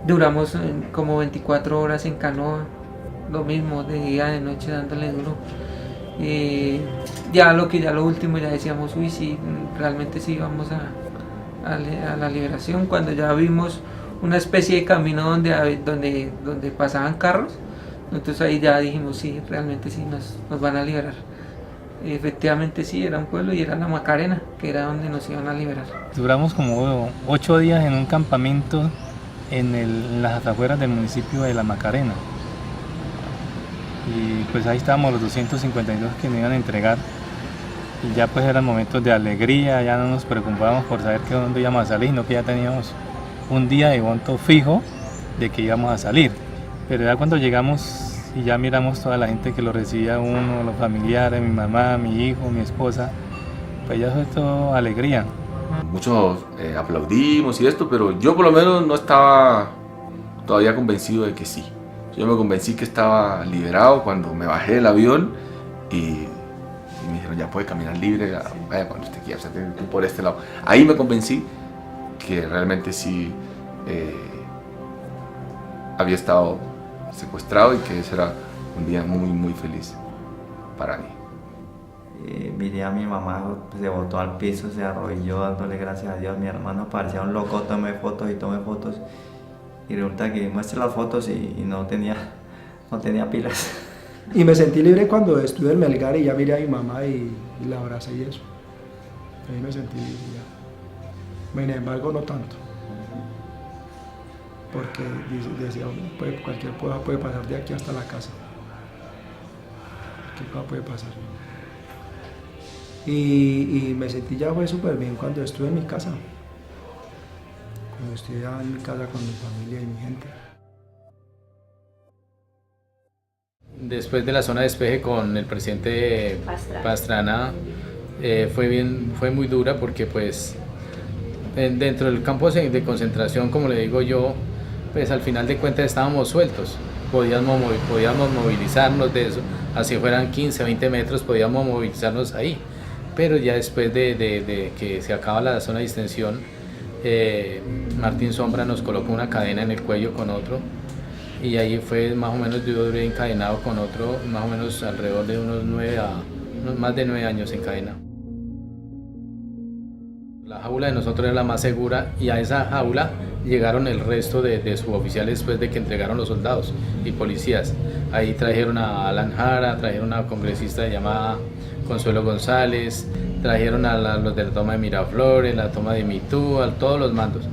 Duramos como 24 horas en canoa, lo mismo, de día, de noche, dándole duro. Ya lo último ya decíamos, uy, sí, realmente sí vamos a la liberación, cuando ya vimos una especie de camino donde pasaban carros, nosotros ahí ya dijimos, sí, realmente sí, nos van a liberar. Efectivamente sí, era un pueblo y era la Macarena, que era donde nos iban a liberar. Duramos como 8 días en un campamento en las afueras del municipio de La Macarena. Y pues ahí estábamos los 252 que nos iban a entregar. Y ya pues eran momentos de alegría, ya no nos preocupábamos por saber que dónde íbamos a salir, sino que ya teníamos un día de monto fijo de que íbamos a salir. Pero ya cuando llegamos y ya miramos toda la gente que lo recibía uno, los familiares, mi mamá, mi hijo, mi esposa, pues ya fue todo alegría. Muchos aplaudimos y esto, pero yo por lo menos no estaba todavía convencido de que sí. Yo me convencí que estaba liberado cuando me bajé del avión y me dijeron, ya puede caminar libre, vaya cuando usted quiera, por este lado. Ahí me convencí que realmente sí había estado secuestrado y que ese era un día muy, muy feliz para mí. Miré a mi mamá, se botó al piso, se arrodilló dándole gracias a Dios. Mi hermano parecía un loco, tomé fotos. Y resulta que muestre las fotos y no tenía pilas. Y me sentí libre cuando estuve en Melgar y ya miré a mi mamá y la abracé y eso. Ahí me sentí libre ya. Sin embargo, no tanto. Porque decía, cualquier cosa puede pasar de aquí hasta la casa. Cualquier cosa puede pasar. Y me sentí ya fue súper bien cuando estuve en mi casa. Cuando estuve ya en mi casa con mi familia y mi gente. Después de la zona de despeje con el presidente Pastrana, fue muy dura porque pues dentro del campo de concentración, como le digo yo, pues al final de cuentas estábamos sueltos, podíamos movilizarnos de eso, así fueran 15, 20 metros, podíamos movilizarnos ahí, pero ya después de que se acaba la zona de distensión, Martín Sombra nos colocó una cadena en el cuello con otro, y ahí fue más o menos, yo duré encadenado con otro, más o menos alrededor de más de 9 años encadenado. La jaula de nosotros era la más segura y a esa jaula llegaron el resto de suboficiales después de que entregaron los soldados y policías. Ahí trajeron a Alan Jara, trajeron a una congresista llamada Consuelo González, trajeron a los de la toma de Miraflores, la toma de Mitú, a todos los mandos.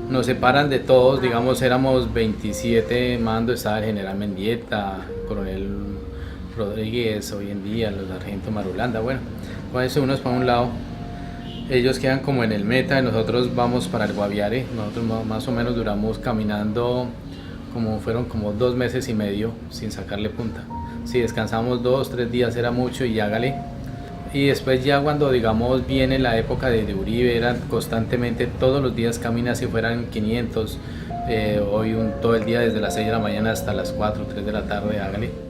Nos separan de todos, digamos, éramos 27 mandos, estaba el general Mendieta, coronel Rodríguez, hoy en día, los sargentos Marulanda, bueno, con eso unos para un lado. Ellos quedan como en el meta y nosotros vamos para el Guaviare. Nosotros más o menos duramos caminando fueron como 2 meses y medio sin sacarle punta. Si descansamos 2, 3 días era mucho y hágale. Y después ya cuando digamos viene la época de Uribe, eran constantemente todos los días caminas si fueran 500, hoy todo el día desde las 6 de la mañana hasta las 4, 3 de la tarde, hágale.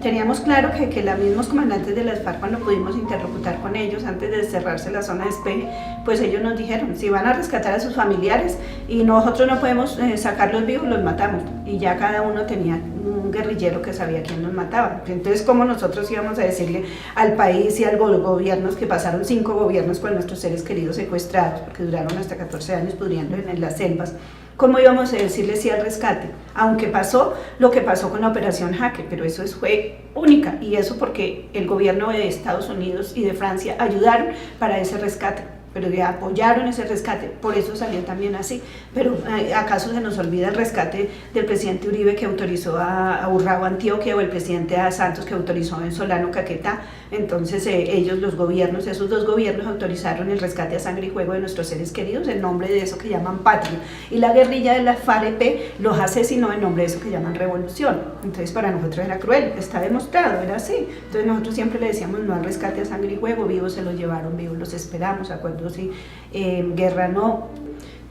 Teníamos claro que los mismos comandantes de las FARC, cuando pudimos interlocutar con ellos antes de cerrarse la zona de despeje, pues ellos nos dijeron, si van a rescatar a sus familiares y nosotros no podemos sacarlos vivos, los matamos. Y ya cada uno tenía un guerrillero que sabía quién nos mataba. Entonces, ¿cómo nosotros íbamos a decirle al país y a los gobiernos, que pasaron 5 gobiernos con nuestros seres queridos secuestrados, porque duraron hasta 14 años pudriendo en las selvas, cómo íbamos a decirle sí al rescate? Aunque pasó lo que pasó con la Operación Jaque, pero eso fue única, y eso porque el gobierno de Estados Unidos y de Francia ayudaron para ese rescate, pero ya apoyaron ese rescate, por eso salió también así. Pero ¿acaso se nos olvida el rescate del presidente Uribe, que autorizó a Urrao Antioquia, o el presidente Santos, que autorizó en Solano Caquetá? Entonces ellos, los gobiernos, esos 2 gobiernos autorizaron el rescate a sangre y fuego de nuestros seres queridos en nombre de eso que llaman patria, y la guerrilla de la FARC los asesinó en nombre de eso que llaman revolución. Entonces para nosotros era cruel, está demostrado, era así. Entonces nosotros siempre le decíamos no al rescate a sangre y fuego, vivos se los llevaron, vivos los esperamos, acuerdo sí, guerra no.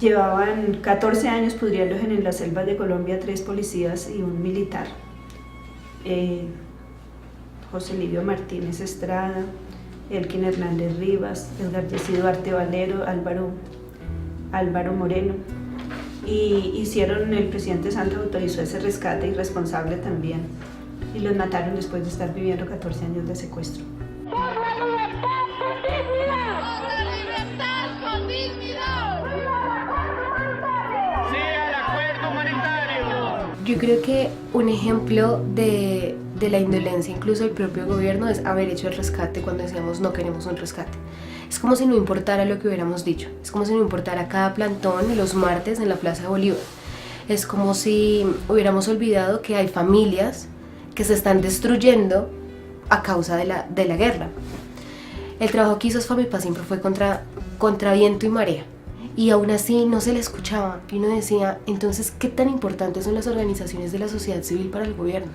Llevaban 14 años pudriéndose en las selvas de Colombia 3 policías y un militar. José Livio Martínez Estrada, Elkin Hernández Rivas, Edgar Jessy Duarte Valero, Álvaro Moreno. Y el presidente Santos autorizó ese rescate, irresponsable también. Y los mataron después de estar viviendo 14 años de secuestro. ¡Por la libertad, Yo creo que un ejemplo de la indolencia incluso del propio gobierno es haber hecho el rescate cuando decíamos no queremos un rescate. Es como si no importara lo que hubiéramos dicho, es como si no importara cada plantón los martes en la Plaza de Bolívar. Es como si hubiéramos olvidado que hay familias que se están destruyendo a causa de la guerra. El trabajo que hizo FAMIPAS siempre fue contra viento y marea, y aún así no se le escuchaba, y uno decía, entonces, ¿qué tan importantes son las organizaciones de la sociedad civil para el gobierno?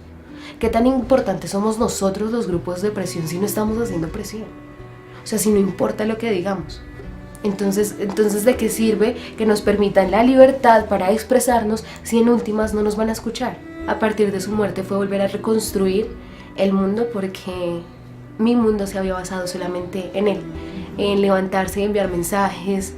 ¿Qué tan importantes somos nosotros los grupos de presión si no estamos haciendo presión? O sea, si no importa lo que digamos. Entonces, ¿de qué sirve que nos permitan la libertad para expresarnos si en últimas no nos van a escuchar? A partir de su muerte fue volver a reconstruir el mundo, porque mi mundo se había basado solamente en él, en levantarse y enviar mensajes,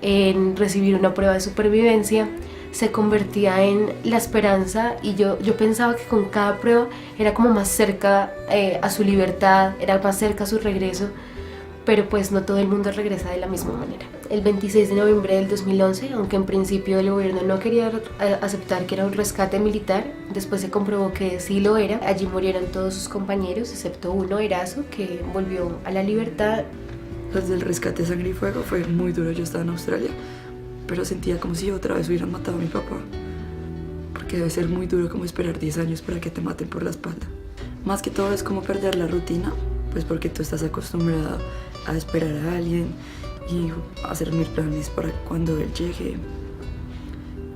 en recibir una prueba de supervivencia. Se convertía en la esperanza, y yo pensaba que con cada prueba era como más cerca a su libertad, era más cerca a su regreso, pero pues no todo el mundo regresa de la misma manera. El 26 de noviembre del 2011, aunque en principio el gobierno no quería aceptar que era un rescate militar, después se comprobó que sí lo era. Allí murieron todos sus compañeros, excepto uno, Erazo, que volvió a la libertad. Desde el rescate de Sangre y Fuego fue muy duro. Yo estaba en Australia, pero sentía como si otra vez hubieran matado a mi papá, porque debe ser muy duro como esperar 10 años para que te maten por la espalda. Más que todo es como perder la rutina, pues porque tú estás acostumbrada a esperar a alguien y hacer mil planes para cuando él llegue,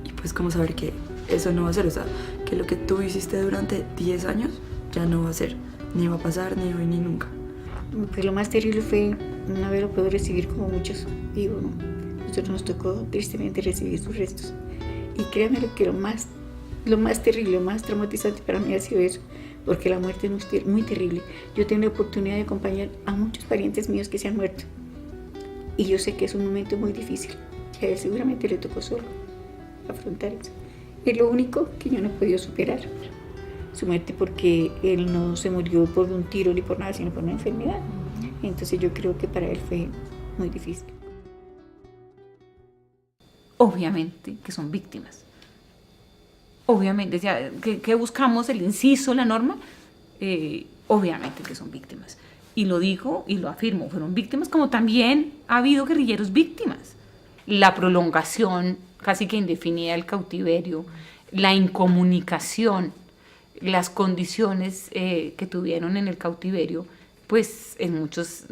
y pues como saber que eso no va a ser, o sea, que lo que tú hiciste durante 10 años ya no va a ser, ni va a pasar, ni hoy ni nunca. Pues lo más terrible fue no haberlo podido recibir como muchos vivos, ¿no? Nosotros nos tocó tristemente recibir sus restos, y créanme que lo más terrible, lo más traumatizante para mí ha sido eso, porque la muerte es muy terrible. Yo tengo la oportunidad de acompañar a muchos parientes míos que se han muerto, y yo sé que es un momento muy difícil, que a él seguramente le tocó solo afrontar eso. Es lo único que yo no he podido superar, su muerte, porque él no se murió por un tiro ni por nada, sino por una enfermedad. Entonces yo creo que para él fue muy difícil. Obviamente que son víctimas. Obviamente, ya que buscamos el inciso, la norma, obviamente que son víctimas. Y lo digo y lo afirmo, fueron víctimas, como también ha habido guerrilleros víctimas. La prolongación casi que indefinida del cautiverio, la incomunicación, las condiciones que tuvieron en el cautiverio, pues en muchas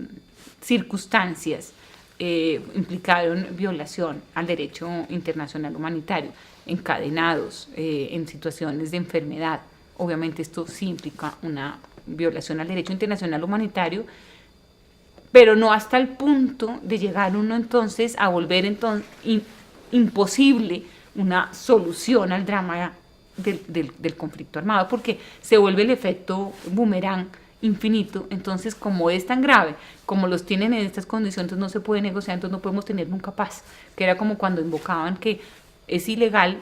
circunstancias implicaron violación al derecho internacional humanitario, encadenados en situaciones de enfermedad. Obviamente esto sí implica una violación al derecho internacional humanitario, pero no hasta el punto de llegar uno entonces a volver imposible una solución al drama del conflicto armado, porque se vuelve el efecto boomerang infinito. Entonces, como es tan grave, como los tienen en estas condiciones, no se puede negociar, entonces no podemos tener nunca paz, que era como cuando invocaban que es ilegal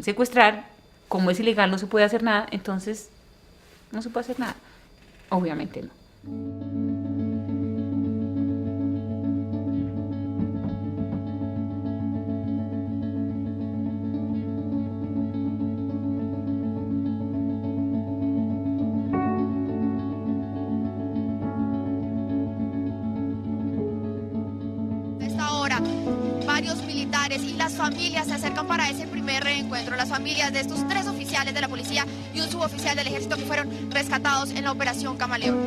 secuestrar, como es ilegal no se puede hacer nada, entonces no se puede hacer nada. Obviamente no. Varios militares y las familias se acercan para ese primer reencuentro. Las familias de estos 3 oficiales de la policía y un suboficial del ejército que fueron rescatados en la operación Camaleón.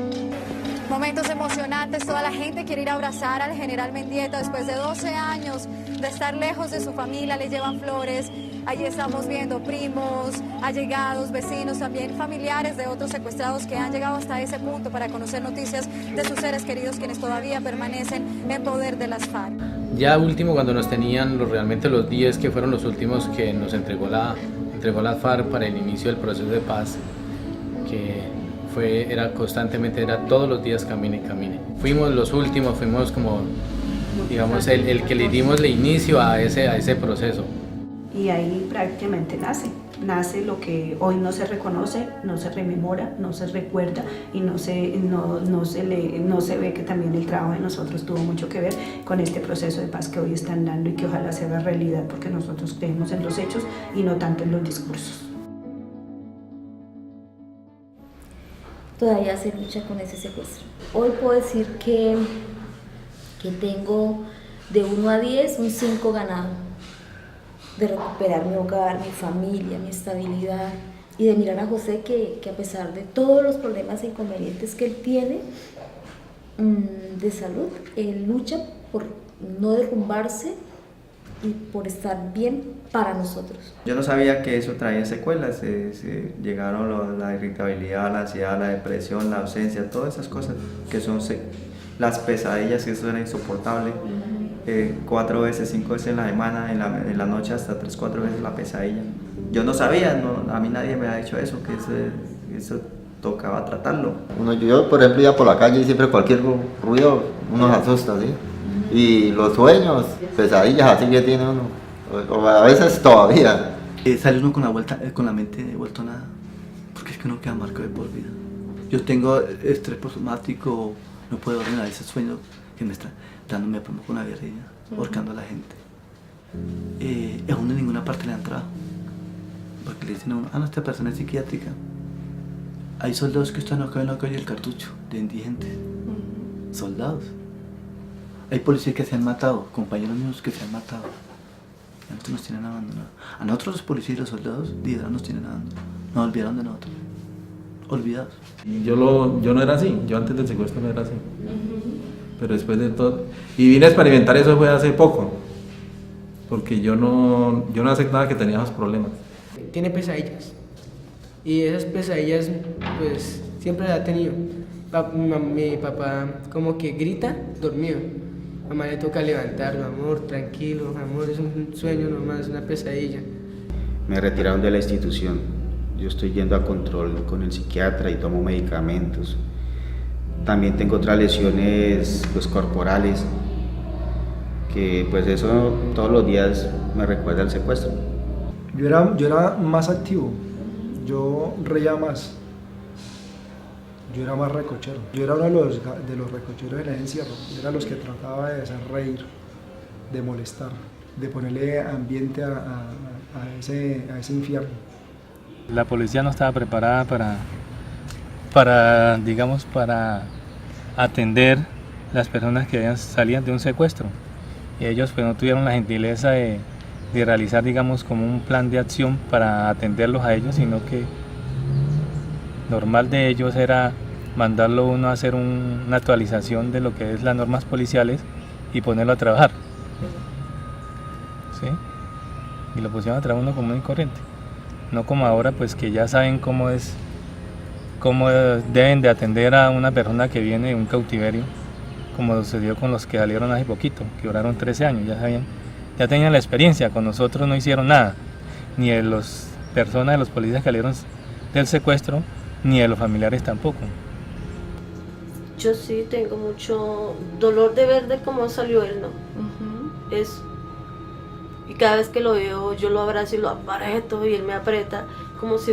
Momentos emocionantes, toda la gente quiere ir a abrazar al general Mendieta después de 12 años de estar lejos de su familia, le llevan flores. Allí estamos viendo primos, allegados, vecinos, también familiares de otros secuestrados que han llegado hasta ese punto para conocer noticias de sus seres queridos, quienes todavía permanecen en poder de las FARC. Ya último, cuando nos tenían realmente los 10 que fueron los últimos que nos entregó la FARC para el inicio del proceso de paz, que era constantemente, era todos los días camine. Fuimos los últimos, fuimos como, digamos, el que le dimos el inicio a ese proceso. Y ahí prácticamente nace lo que hoy no se reconoce, no se rememora, no se recuerda, y no se ve que también el trabajo de nosotros tuvo mucho que ver con este proceso de paz que hoy están dando, y que ojalá se haga realidad, porque nosotros creemos en los hechos y no tanto en los discursos. todavía se lucha con ese secuestro. Hoy puedo decir que tengo de 1 a 10 un 5 ganado, de recuperar mi hogar, mi familia, mi estabilidad, y de mirar a José que a pesar de todos los problemas e inconvenientes que él tiene de salud, él lucha por no derrumbarse y por estar bien para nosotros. Yo no sabía que eso traía secuelas, llegaron la irritabilidad, la ansiedad, la depresión, la ausencia, todas esas cosas que son las pesadillas, que eso era insoportable. 4 veces, 5 veces en la semana, en la noche hasta 3, 4 veces la pesadilla. Yo no sabía, a mí nadie me ha dicho eso, que eso tocaba tratarlo. Yo, por ejemplo, iba por la calle y siempre cualquier ruido uno se asusta, ¿sí? Y los sueños, pesadillas así que tiene uno, o a veces todavía. Sale uno con la mente vuelta nada, porque es que uno queda marcado de por vida. Yo tengo estrés postraumático, no puedo dormir, a veces sueño que me está dándome plomo con la guerrilla, ahorcando a la gente. A uno en ninguna parte le han entrado, porque le dicen a uno, no, esta persona es psiquiátrica. Hay soldados que están acá en la calle del Cartucho, de indigentes, soldados. Hay policías que se han matado, compañeros míos que se han matado. A nosotros nos tienen abandonados. A nosotros los policías y los soldados nos tienen abandonados. Nos olvidaron de nosotros. Olvidados. Yo no era así, yo antes del secuestro no era así. Pero después de todo... Y vine a experimentar eso fue hace poco. Porque yo no aceptaba que tenía esos problemas. Tiene pesadillas. Y esas pesadillas, pues, siempre las ha tenido. Mi papá como que grita, dormido. Mamá le toca levantarlo, amor, tranquilo, amor, es un sueño normal, es una pesadilla. Me retiraron de la institución. Yo estoy yendo a control con el psiquiatra y tomo medicamentos. También tengo otras lesiones pues, corporales, que pues eso todos los días me recuerda al secuestro. Yo era más activo, yo reía más. Yo era más recochero. Yo era uno de los recocheros en el encierro. Yo era los que trataba de hacer reír, de molestar, de ponerle ambiente a ese infierno. La policía no estaba preparada para atender las personas que salían de un secuestro. Y ellos pues no tuvieron la gentileza de realizar, digamos, como un plan de acción para atenderlos a ellos, sino que normal de ellos era mandarlo uno a hacer una actualización de lo que es las normas policiales y ponerlo a trabajar, ¿sí? Y lo pusieron a trabajar uno común y corriente, no como ahora pues que ya saben cómo deben de atender a una persona que viene de un cautiverio, como sucedió con los que salieron hace poquito, que duraron 13 años, ya tenían la experiencia. Con nosotros no hicieron nada, ni de las personas, de los policías que salieron del secuestro, ni de los familiares tampoco. Yo sí tengo mucho dolor de ver de cómo salió él, ¿no? Y cada vez que lo veo, yo lo abrazo y lo aprieto y él me aprieta, como si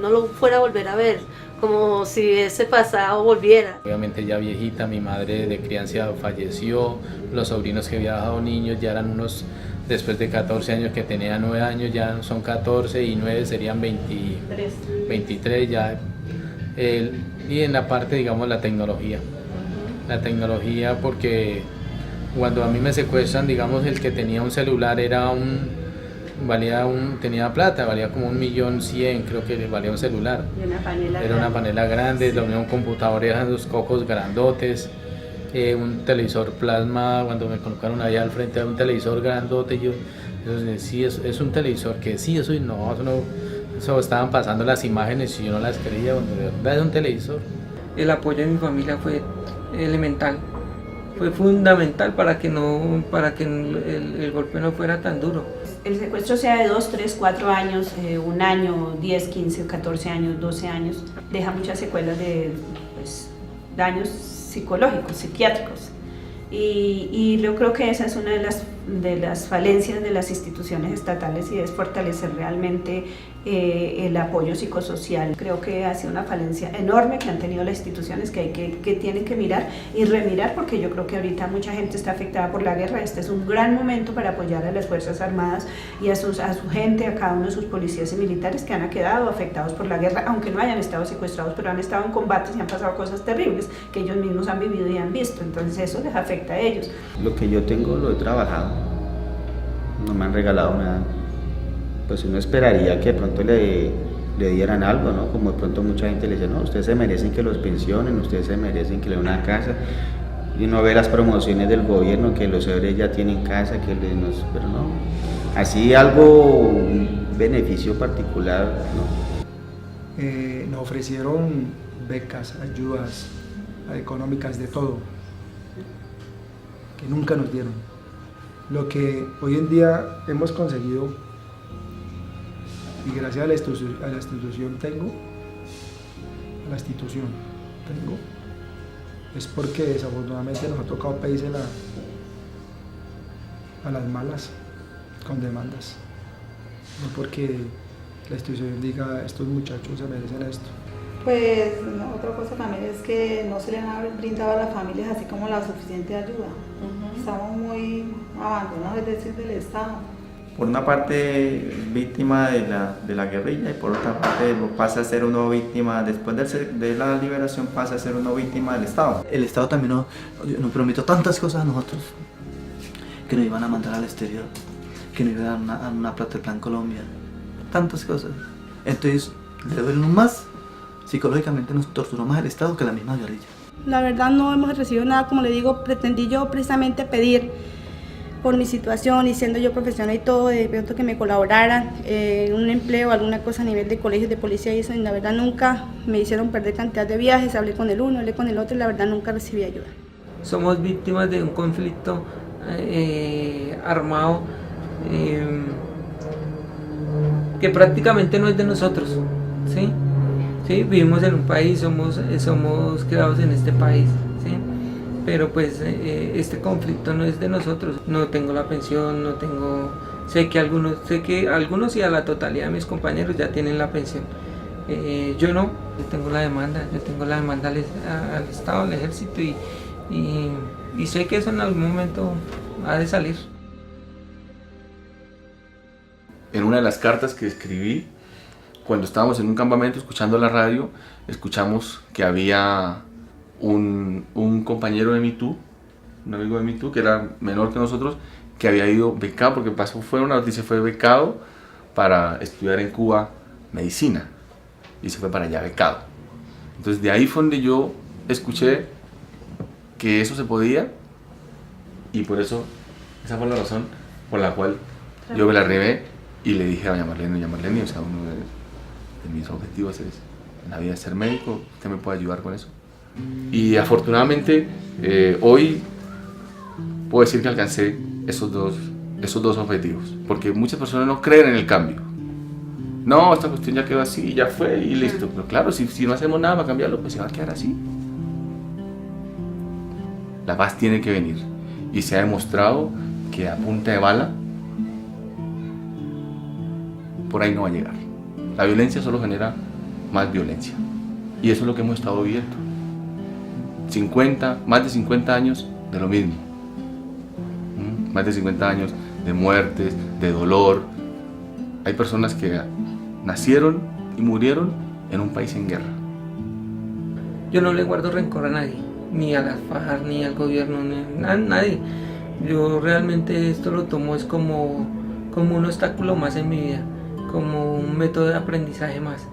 no lo fuera a volver a ver, como si ese pasado volviera. Obviamente ya viejita, mi madre de crianza falleció, los sobrinos que había dejado niños ya eran unos, después de 14 años que tenía 9 años, ya son 14 y 9 serían 23 ya. Y en la parte, digamos, la tecnología porque cuando a mí me secuestran, digamos, el que tenía un celular tenía plata, valía como 1.100.000, creo que valía un celular. Y una panela era una panela grande, lo mismo un computador, eran los cocos grandotes, un televisor plasma, cuando me colocaron allá al frente de un televisor grandote, yo sí, es un televisor, que sí, eso estaban pasando las imágenes y yo no las creía, cuando de verdad es un televisor. El apoyo de mi familia fue elemental, fue fundamental para que el golpe no fuera tan duro. El secuestro sea de 2, 3, 4 años, 1 año, 10, 15, 14 años, 12 años, deja muchas secuelas de daños psicológicos, psiquiátricos. Y yo creo que esa es una de las las falencias de las instituciones estatales y es fortalecer realmente el apoyo psicosocial. Creo que ha sido una falencia enorme que han tenido las instituciones que tienen que mirar y remirar, porque yo creo que ahorita mucha gente está afectada por la guerra. Este es un gran momento para apoyar a las Fuerzas Armadas y a su gente, a cada uno de sus policías y militares que han quedado afectados por la guerra, aunque no hayan estado secuestrados, pero han estado en combates y han pasado cosas terribles que ellos mismos han vivido y han visto. Entonces eso les afecta a ellos. Lo que yo tengo lo he trabajado, no me han regalado nada. Pues uno esperaría que de pronto le dieran algo, ¿no? Como de pronto mucha gente le dice, no, ustedes se merecen que los pensionen, ustedes se merecen que le den una casa. Y uno ve las promociones del gobierno, que los héroes ya tienen casa, pero no. Así algo, un beneficio particular, no. Nos ofrecieron becas, ayudas económicas, de todo, que nunca nos dieron. Lo que hoy en día hemos conseguido, y gracias a la institución tengo, es porque desafortunadamente nos ha tocado pedirse a las malas, con demandas, no porque la institución diga, estos muchachos se merecen esto. Pues otra cosa también es que no se le han brindado a las familias así como la suficiente ayuda. Estamos muy abandonados, es decir, del Estado. Por una parte víctima de la guerrilla y por otra parte pasa a ser uno víctima, después de la liberación pasa a ser uno víctima del Estado. El Estado también nos prometió tantas cosas a nosotros, que nos iban a mandar al exterior, que nos iban a dar una plata del Plan Colombia, tantas cosas. Entonces, le duele más, psicológicamente nos torturó más el Estado que la misma guerrilla. La verdad no hemos recibido nada, como le digo, pretendí yo precisamente pedir por mi situación y siendo yo profesional y todo, de pronto que me colaboraran un empleo, alguna cosa a nivel de colegios de policía y eso, y la verdad nunca me hicieron perder cantidad de viajes, hablé con el uno, hablé con el otro y la verdad nunca recibí ayuda. Somos víctimas de un conflicto armado que prácticamente no es de nosotros, ¿sí? ¿Sí? Vivimos en un país, somos creados en este país, ¿sí? Pero pues este conflicto no es de nosotros. No tengo la pensión, no tengo, sé que algunos y a la totalidad de mis compañeros ya tienen la pensión. Yo no, yo tengo la demanda al Estado, al Ejército y sé que eso en algún momento ha de salir. En una de las cartas que escribí, cuando estábamos en un campamento escuchando la radio, escuchamos que había un compañero de MeToo, un amigo de MeToo, que era menor que nosotros, que había ido becado, porque fue una noticia, fue becado para estudiar en Cuba medicina, y se fue para allá becado. Entonces de ahí fue donde yo escuché que eso se podía, y por eso, esa fue la razón por la cual yo me la arrevé y le dije a doña Marlene, o sea, uno de mis objetivos en la vida es ser médico, ¿usted me puede ayudar con eso? Y afortunadamente hoy puedo decir que alcancé esos dos objetivos, porque muchas personas no creen en el cambio. No, esta cuestión ya quedó así, ya fue y listo. Pero claro, si no hacemos nada para cambiarlo, pues se va a quedar así. La paz tiene que venir y se ha demostrado que a punta de bala por ahí no va a llegar. La violencia solo genera más violencia y eso es lo que hemos estado viviendo. Más de 50 años de lo mismo. Más de 50 años de muertes, de dolor. Hay personas que nacieron y murieron en un país en guerra. Yo no le guardo rencor a nadie, ni a las FARC, ni al gobierno, ni a nadie. Yo realmente esto lo tomo es como un obstáculo más en mi vida, como un método de aprendizaje más.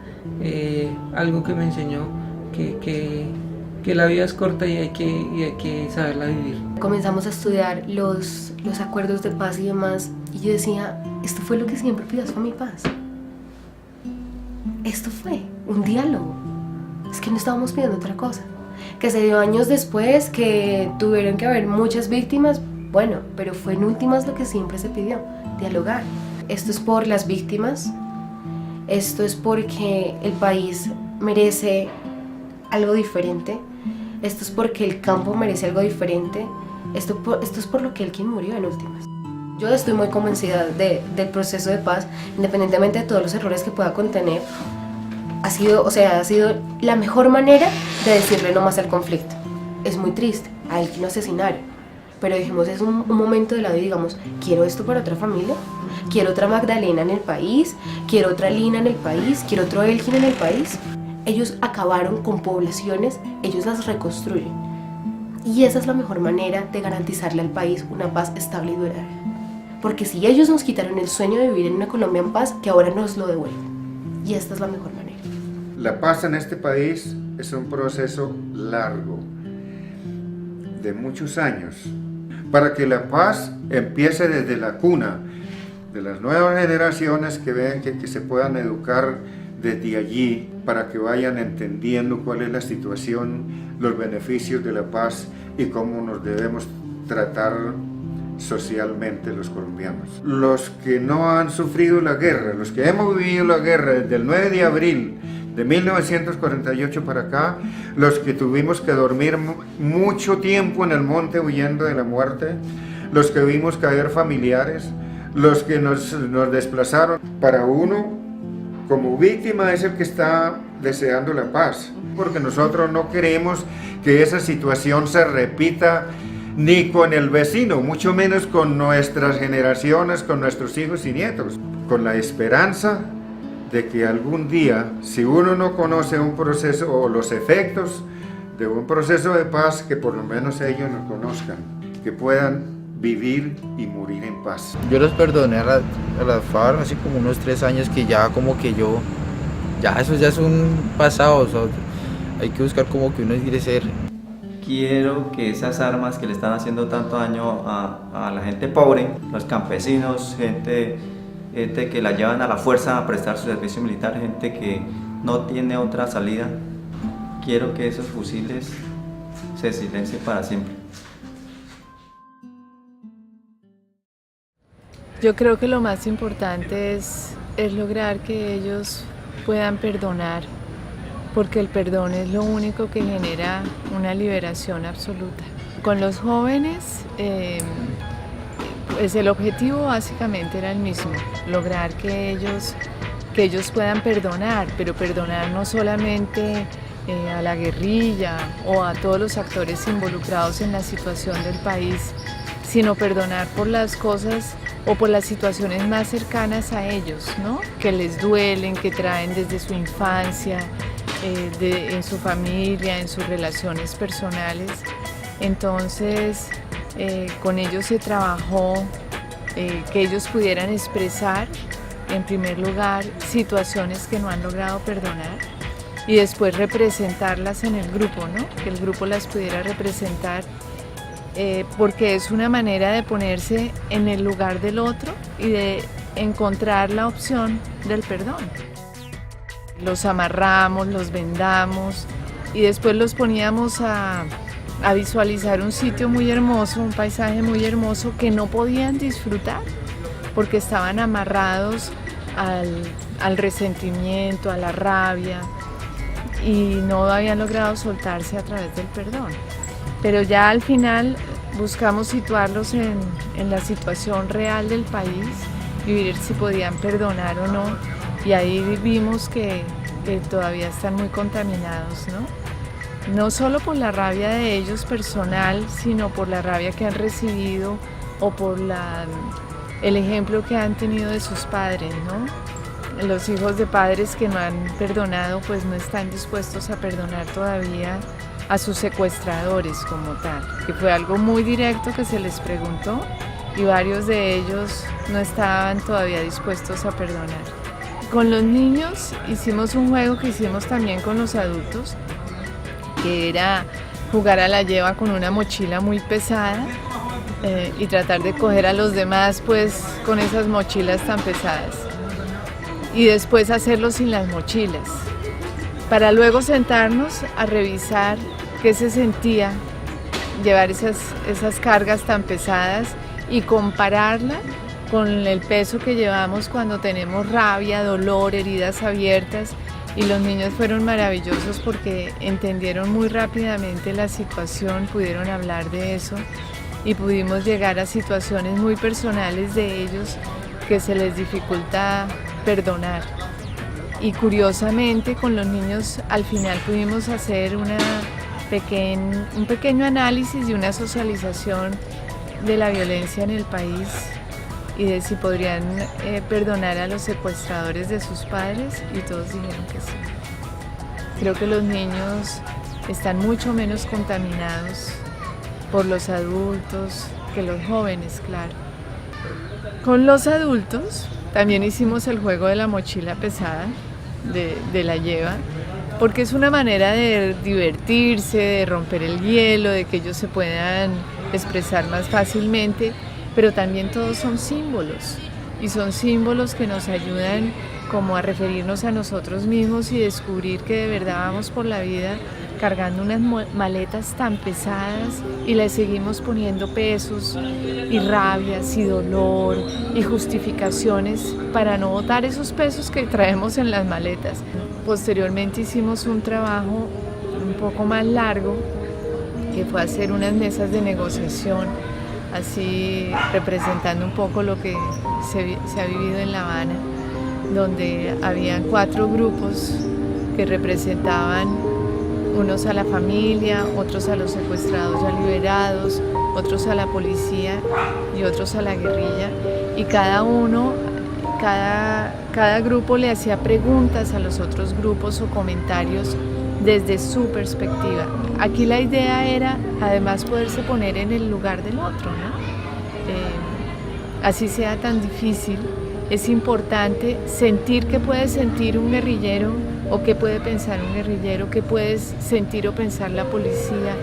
Algo que me enseñó que la vida es corta y hay que saberla vivir. Comenzamos a estudiar los acuerdos de paz y demás, y yo decía, esto fue lo que siempre pidió FAMIPAS. Esto fue un diálogo. Es que no estábamos pidiendo otra cosa. Que se dio años después, que tuvieron que haber muchas víctimas, bueno, pero fue en últimas lo que siempre se pidió, dialogar. Esto es por las víctimas, esto es porque el país merece algo diferente, esto es porque el campo merece algo diferente, esto es por lo que él quien murió en últimas. Yo estoy muy convencida del proceso de paz, independientemente de todos los errores que pueda contener. Ha sido la mejor manera de decirle no más al conflicto. Es muy triste, a él que lo asesinaron, pero dijimos, es un momento de la vida y digamos, quiero esto para otra familia, quiero otra Magdalena en el país, quiero otra Lina en el país, quiero otro Elkin en el país. Ellos acabaron con poblaciones, ellos las reconstruyen. Y esa es la mejor manera de garantizarle al país una paz estable y duradera. Porque si ellos nos quitaron el sueño de vivir en una Colombia en paz, que ahora nos lo devuelven. Y esta es la mejor manera. La paz en este país es un proceso largo, de muchos años. Para que la paz empiece desde la cuna de las nuevas generaciones que vean que se puedan educar desde allí, para que vayan entendiendo cuál es la situación, los beneficios de la paz y cómo nos debemos tratar socialmente los colombianos. Los que no han sufrido la guerra, los que hemos vivido la guerra desde el 9 de abril de 1948 para acá, los que tuvimos que dormir mucho tiempo en el monte huyendo de la muerte, los que vimos caer familiares, los que nos desplazaron. Para uno, como víctima, es el que está deseando la paz, porque nosotros no queremos que esa situación se repita ni con el vecino, mucho menos con nuestras generaciones, con nuestros hijos y nietos, con la esperanza de que algún día, si uno no conoce un proceso o los efectos de un proceso de paz, que por lo menos ellos lo conozcan, que puedan vivir y morir en paz. Yo los perdoné a las FARC hace como unos 3 años, que ya como que eso ya es un pasado, o sea, hay que buscar como que uno quiere ser. Quiero que esas armas que le están haciendo tanto daño a la gente pobre, los campesinos, gente que la llevan a la fuerza a prestar su servicio militar, gente que no tiene otra salida, quiero que esos fusiles se silencien para siempre. Yo creo que lo más importante es lograr que ellos puedan perdonar, porque el perdón es lo único que genera una liberación absoluta. Con los jóvenes, pues el objetivo básicamente era el mismo, lograr que ellos puedan perdonar, pero perdonar no solamente a la guerrilla o a todos los actores involucrados en la situación del país, sino perdonar por las cosas o por las situaciones más cercanas a ellos, ¿no? Que les duelen, que traen desde su infancia, en su familia, en sus relaciones personales. Entonces, con ellos se trabajó que ellos pudieran expresar, en primer lugar, situaciones que no han logrado perdonar y después representarlas en el grupo, ¿no? Que el grupo las pudiera representar, porque es una manera de ponerse en el lugar del otro y de encontrar la opción del perdón. Los amarramos, los vendamos y después los poníamos a visualizar un sitio muy hermoso, un paisaje muy hermoso que no podían disfrutar porque estaban amarrados al resentimiento, a la rabia y no habían logrado soltarse a través del perdón. Pero ya al final buscamos situarlos en la situación real del país y ver si podían perdonar o no, y ahí vimos que todavía están muy contaminados, ¿no? No solo por la rabia de ellos personal, sino por la rabia que han recibido o por el ejemplo que han tenido de sus padres, ¿no? Los hijos de padres que no han perdonado, pues no están dispuestos a perdonar todavía a sus secuestradores como tal, que fue algo muy directo que se les preguntó y varios de ellos no estaban todavía dispuestos a perdonar. Con los niños hicimos un juego que hicimos también con los adultos, que era jugar a la lleva con una mochila muy pesada y tratar de coger a los demás pues con esas mochilas tan pesadas y después hacerlo sin las mochilas, para luego sentarnos a revisar qué se sentía llevar esas cargas tan pesadas y compararla con el peso que llevamos cuando tenemos rabia, dolor, heridas abiertas. Y los niños fueron maravillosos porque entendieron muy rápidamente la situación, pudieron hablar de eso y pudimos llegar a situaciones muy personales de ellos que se les dificulta perdonar. Y curiosamente con los niños al final pudimos hacer un pequeño análisis y una socialización de la violencia en el país y de si podrían perdonar a los secuestradores de sus padres, y todos dijeron que sí. Creo que los niños están mucho menos contaminados por los adultos que los jóvenes, claro. Con los adultos también hicimos el juego de la mochila pesada, de la lleva, porque es una manera de divertirse, de romper el hielo, de que ellos se puedan expresar más fácilmente, pero también todos son símbolos, y son símbolos que nos ayudan como a referirnos a nosotros mismos y descubrir que de verdad vamos por la vida cargando unas maletas tan pesadas y le seguimos poniendo pesos y rabias y dolor y justificaciones para no botar esos pesos que traemos en las maletas. Posteriormente hicimos un trabajo un poco más largo, que fue hacer unas mesas de negociación, así representando un poco lo que se ha vivido en La Habana, donde habían 4 grupos que representaban unos a la familia, otros a los secuestrados ya liberados, otros a la policía y otros a la guerrilla, y cada grupo le hacía preguntas a los otros grupos o comentarios desde su perspectiva. Aquí la idea era además poderse poner en el lugar del otro, ¿no? Así sea tan difícil, es importante sentir qué puede sentir un guerrillero o qué puede pensar un guerrillero, qué puede sentir o pensar la policía,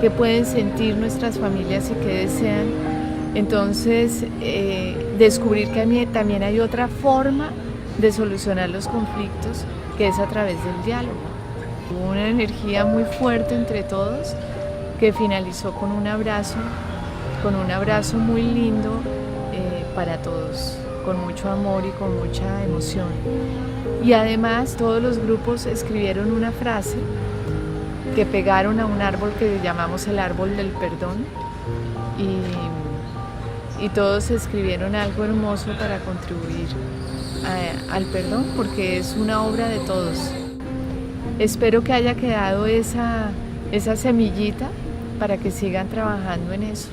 qué pueden sentir nuestras familias y qué desean. Entonces, descubrir que también hay otra forma de solucionar los conflictos, que es a través del diálogo. Hubo una energía muy fuerte entre todos que finalizó con un abrazo muy lindo para todos, con mucho amor y con mucha emoción. Y además todos los grupos escribieron una frase que pegaron a un árbol que llamamos el árbol del perdón, y todos escribieron algo hermoso para contribuir al perdón, porque es una obra de todos. Espero que haya quedado esa semillita para que sigan trabajando en eso,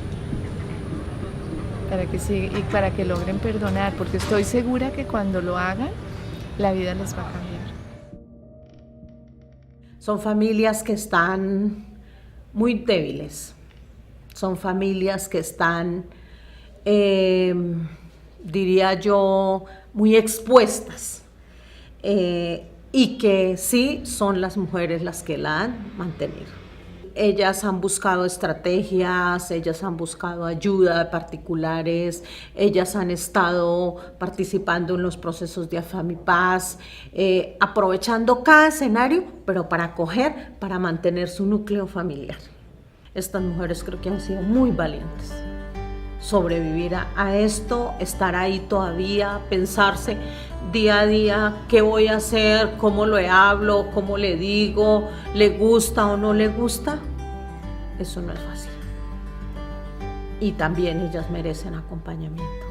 para que logren perdonar, porque estoy segura que cuando lo hagan, la vida les va a cambiar. Son familias que están muy débiles, son familias que están, diría yo, muy expuestas, y que sí son las mujeres las que la han mantenido. Ellas han buscado estrategias, ellas han buscado ayuda de particulares, ellas han estado participando en los procesos de Afamipaz, aprovechando cada escenario, pero para acoger, para mantener su núcleo familiar. Estas mujeres creo que han sido muy valientes. Sobrevivir a esto, estar ahí todavía, pensarse día a día qué voy a hacer, cómo lo hablo, cómo le digo, le gusta o no le gusta, eso no es fácil. Y también ellas merecen acompañamiento.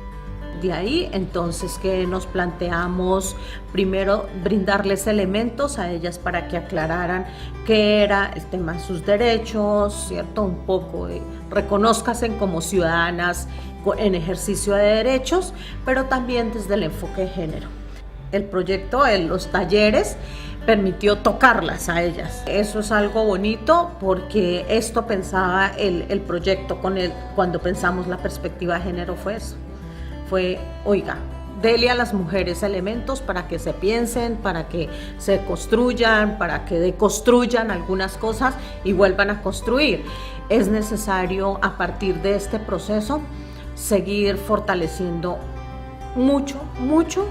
De ahí entonces que nos planteamos primero brindarles elementos a ellas para que aclararan qué era el tema de sus derechos, ¿cierto? Un poco reconózcanse como ciudadanas en ejercicio de derechos, pero también desde el enfoque de género. El proyecto en los talleres permitió tocarlas a ellas. Eso es algo bonito porque esto pensaba el proyecto cuando pensamos la perspectiva de género fue eso. Fue, oiga, dele a las mujeres elementos para que se piensen, para que se construyan, para que deconstruyan algunas cosas y vuelvan a construir. Es necesario a partir de este proceso seguir fortaleciendo mucho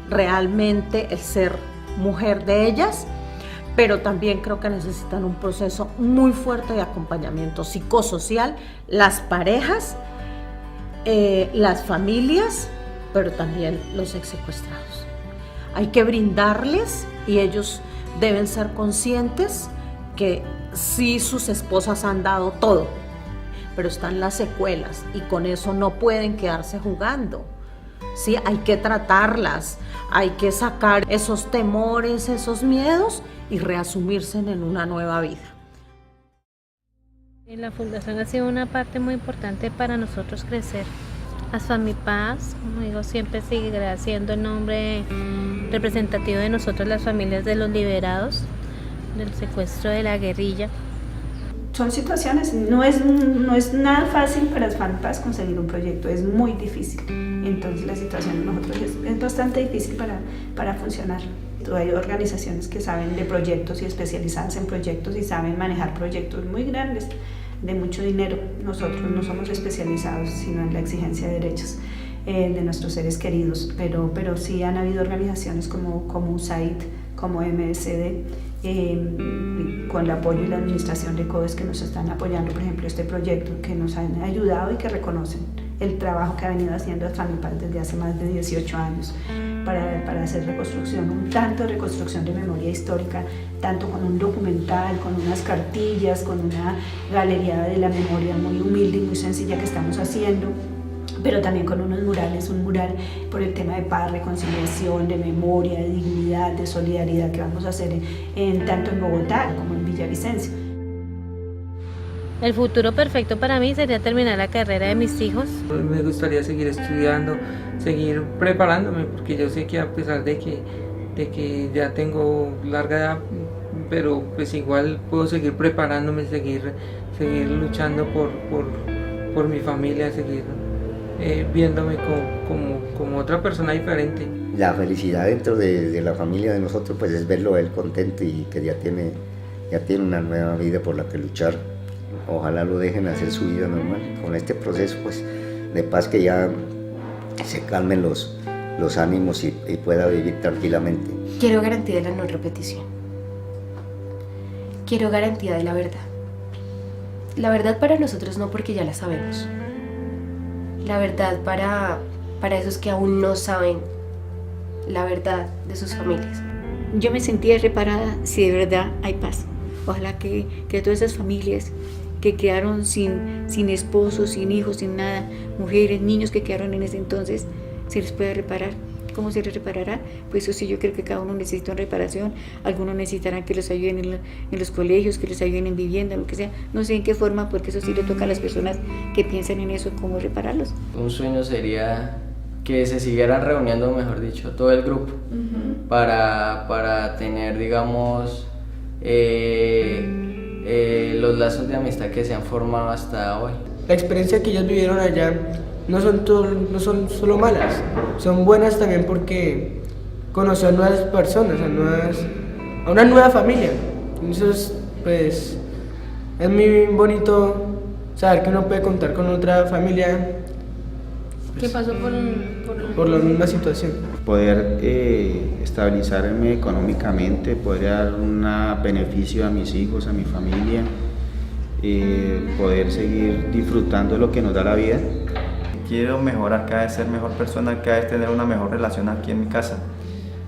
realmente el ser mujer de ellas, pero también creo que necesitan un proceso muy fuerte de acompañamiento psicosocial, las parejas, las familias, pero también los exsecuestrados. Hay que brindarles y ellos deben ser conscientes que sí sus esposas han dado todo, pero están las secuelas y con eso no pueden quedarse jugando. Sí, hay que tratarlas, hay que sacar esos temores, esos miedos y reasumirse en una nueva vida. La fundación ha sido una parte muy importante para nosotros crecer. ASFAMIPAS, como digo, siempre seguirá siendo el nombre representativo de nosotros, las familias de los liberados del secuestro de la guerrilla. Son situaciones, no es nada fácil para ASFAMIPAS conseguir un proyecto, es muy difícil. Entonces la situación de nosotros es bastante difícil para funcionar. Hay organizaciones que saben de proyectos y especializadas en proyectos y saben manejar proyectos muy grandes, de mucho dinero. Nosotros no somos especializados sino en la exigencia de derechos de nuestros seres queridos, pero sí han habido organizaciones como USAID, como MSD, con el apoyo y la administración de CODES que nos están apoyando, por ejemplo, este proyecto, que nos han ayudado y que reconocen el trabajo que ha venido haciendo ASFAMIPAS desde hace más de 18 años para hacer reconstrucción, un tanto de reconstrucción de memoria histórica, tanto con un documental, con unas cartillas, con una galería de la memoria muy humilde y muy sencilla que estamos haciendo, pero también con unos murales, un mural por el tema de paz, reconciliación, de memoria, de dignidad, de solidaridad que vamos a hacer tanto en Bogotá como en Villavicencio. El futuro perfecto para mí sería terminar la carrera de mis hijos. Me gustaría seguir estudiando, seguir preparándome, porque yo sé que a pesar de que ya tengo larga edad, pero pues igual puedo seguir preparándome, seguir luchando por mi familia, seguir viéndome como otra persona diferente. La felicidad dentro de la familia de nosotros pues es verlo a él contento y que ya tiene una nueva vida por la que luchar. Ojalá lo dejen hacer su vida normal, con este proceso pues de paz, que ya se calmen los ánimos y pueda vivir tranquilamente. Quiero garantía de la no repetición. Quiero garantía de la verdad. La verdad para nosotros no, porque ya la sabemos. La verdad para esos que aún no saben la verdad de sus familias. Yo me sentía reparada si de verdad hay paz. Ojalá que todas esas familias que quedaron sin esposos, sin hijos, sin nada, mujeres, niños que quedaron en ese entonces, se les pueda reparar. ¿Cómo se les reparará? Pues eso sí, yo creo que cada uno necesita una reparación. Algunos necesitarán que los ayuden en los colegios, que los ayuden en vivienda, lo que sea. No sé en qué forma, porque eso sí le toca a las personas que piensan en eso, cómo repararlos. Un sueño sería que se siguieran reuniendo, mejor dicho, todo el grupo, para tener, digamos, los lazos de amistad que se han formado hasta hoy. La experiencia que ellos vivieron allá no son solo malas, son buenas también porque conocer nuevas personas, a una nueva familia. Entonces, pues, es muy bonito saber que uno puede contar con otra familia ¿Qué pasó por la misma situación? Poder estabilizarme económicamente, poder dar un beneficio a mis hijos, a mi familia, poder seguir disfrutando de lo que nos da la vida. Quiero mejorar, cada vez ser mejor persona, cada vez tener una mejor relación aquí en mi casa,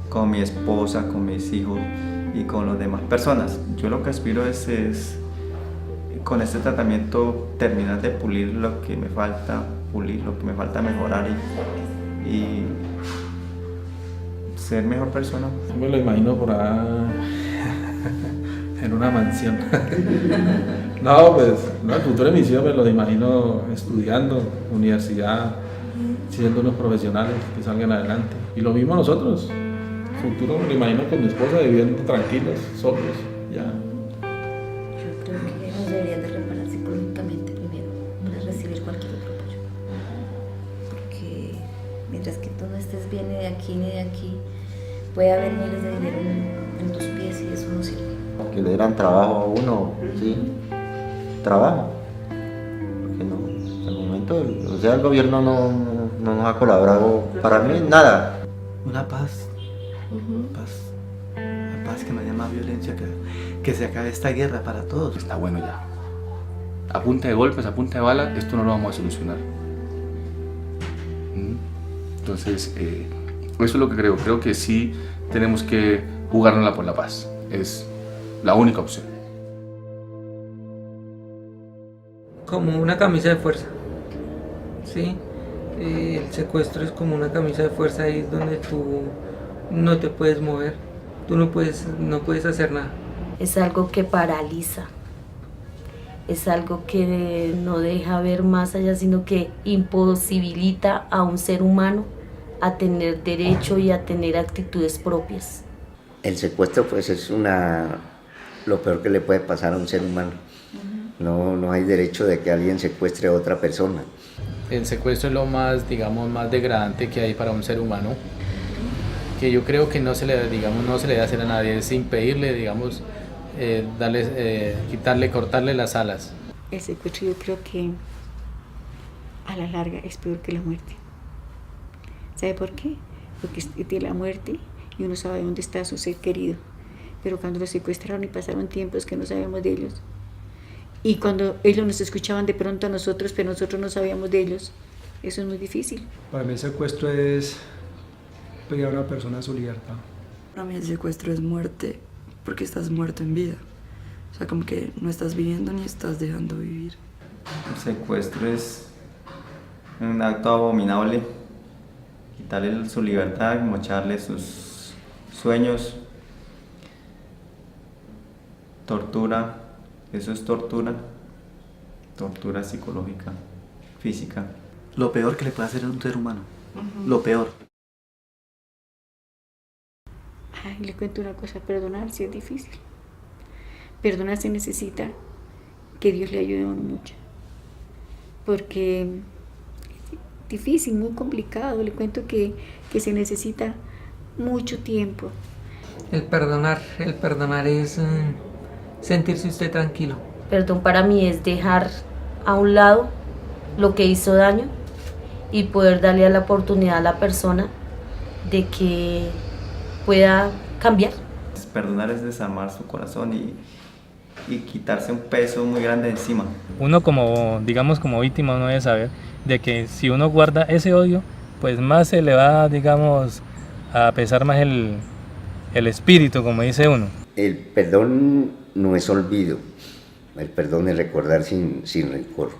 con mi esposa, con mis hijos y con las demás personas. Yo lo que aspiro es con este tratamiento terminar de pulir lo que me falta mejorar y ser mejor persona. Me lo imagino por ahí en una mansión. No, pues no, el futuro de mis hijos me lo imagino estudiando, universidad, siendo unos profesionales que salgan adelante. Y lo mismo nosotros. El futuro me lo imagino con mi esposa viviendo tranquilos, solos, ya. Yo creo que nos deberían de reparar psicológicamente primero para recibir cualquier otro apoyo. Porque mientras que tú no estés bien ni de aquí, puede haber miles de dinero en tus pies y eso no sirve. Que le dieran trabajo a uno, sí, trabajo. Porque no, al momento, el gobierno no nos ha colaborado para mí nada. Una paz. Una paz que no haya más violencia, que se acabe esta guerra para todos. Está bueno ya. A punta de golpes, a punta de bala, esto no lo vamos a solucionar. Entonces, eso es lo que creo. Creo que sí tenemos que jugárnosla por la paz. Es la única opción. como una camisa de fuerza, ¿sí? El secuestro es como una camisa de fuerza, ahí es donde tú no te puedes mover, tú no puedes hacer nada. Es algo que paraliza, es algo que no deja ver más allá, sino que imposibilita a un ser humano a tener derecho y a tener actitudes propias. El secuestro pues es lo peor que le puede pasar a un ser humano. No hay derecho de que alguien secuestre a otra persona. El secuestro es lo más, digamos, más degradante que hay para un ser humano, que yo creo que no se le debe hacer a nadie, es impedirle, digamos, cortarle las alas. El secuestro yo creo que a la larga es peor que la muerte. ¿Sabe por qué? Porque tiene la muerte y uno sabe dónde está su ser querido, pero cuando los secuestraron y pasaron tiempos que no sabíamos de ellos, y cuando ellos nos escuchaban de pronto a nosotros, pero nosotros no sabíamos de ellos, eso es muy difícil. Para mí el secuestro es privar a una persona de su libertad. Para mí el secuestro es muerte, porque estás muerto en vida. O sea, como que no estás viviendo ni estás dejando vivir. El secuestro es un acto abominable, quitarle su libertad, mocharle sus sueños, tortura. Eso es tortura psicológica, física. Lo peor que le puede hacer a un ser humano, lo peor. Ay, le cuento una cosa, perdonar sí es difícil. Perdonar se necesita que Dios le ayude mucho, porque es difícil, muy complicado. Le cuento que se necesita mucho tiempo. El perdonar es sentirse usted tranquilo. Perdón para mí es dejar a un lado lo que hizo daño y poder darle la oportunidad a la persona de que pueda cambiar. Perdonar es desarmar su corazón y quitarse un peso muy grande encima. Uno como víctima uno debe saber de que si uno guarda ese odio, pues más se le va, digamos, a pesar más el espíritu, como dice uno. El perdón no es olvido, el perdón es recordar sin rencor.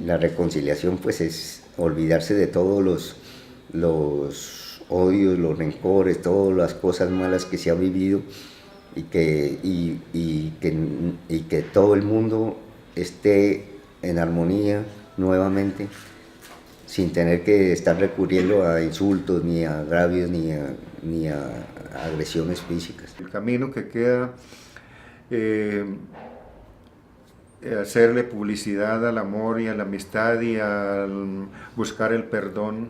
La reconciliación pues es olvidarse de todos los odios, los rencores, todas las cosas malas que se ha vivido y que todo el mundo esté en armonía nuevamente, sin tener que estar recurriendo a insultos, ni a agravios, ni a agresiones físicas. El camino que queda, hacerle publicidad al amor y a la amistad y al buscar el perdón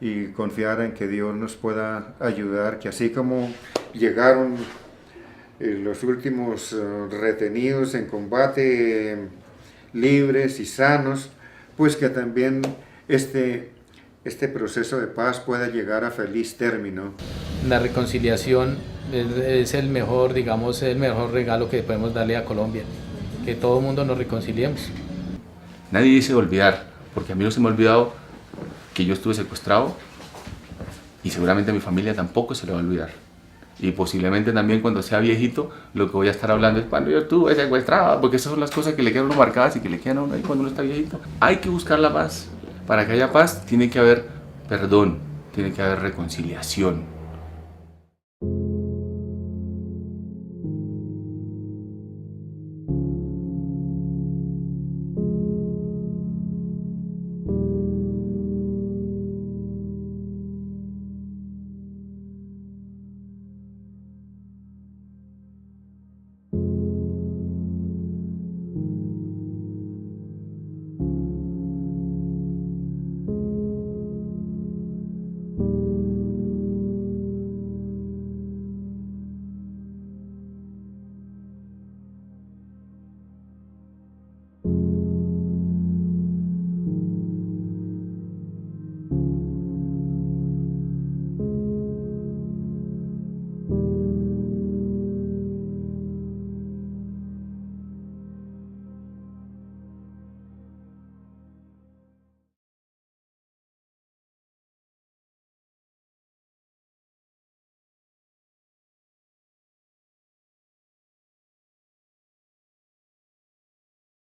y confiar en que Dios nos pueda ayudar, que así como llegaron los últimos retenidos en combate libres y sanos, pues que también este proceso de paz pueda llegar a feliz término. La reconciliación es el mejor regalo que podemos darle a Colombia, que todo el mundo nos reconciliemos. Nadie dice olvidar, porque a mí no se me ha olvidado que yo estuve secuestrado y seguramente a mi familia tampoco se le va a olvidar. Y posiblemente también cuando sea viejito, lo que voy a estar hablando es cuando yo estuve secuestrado, porque esas son las cosas que le quedan a uno marcadas y que le quedan a uno ahí cuando uno está viejito. Hay que buscar la paz. Para que haya paz tiene que haber perdón, tiene que haber reconciliación.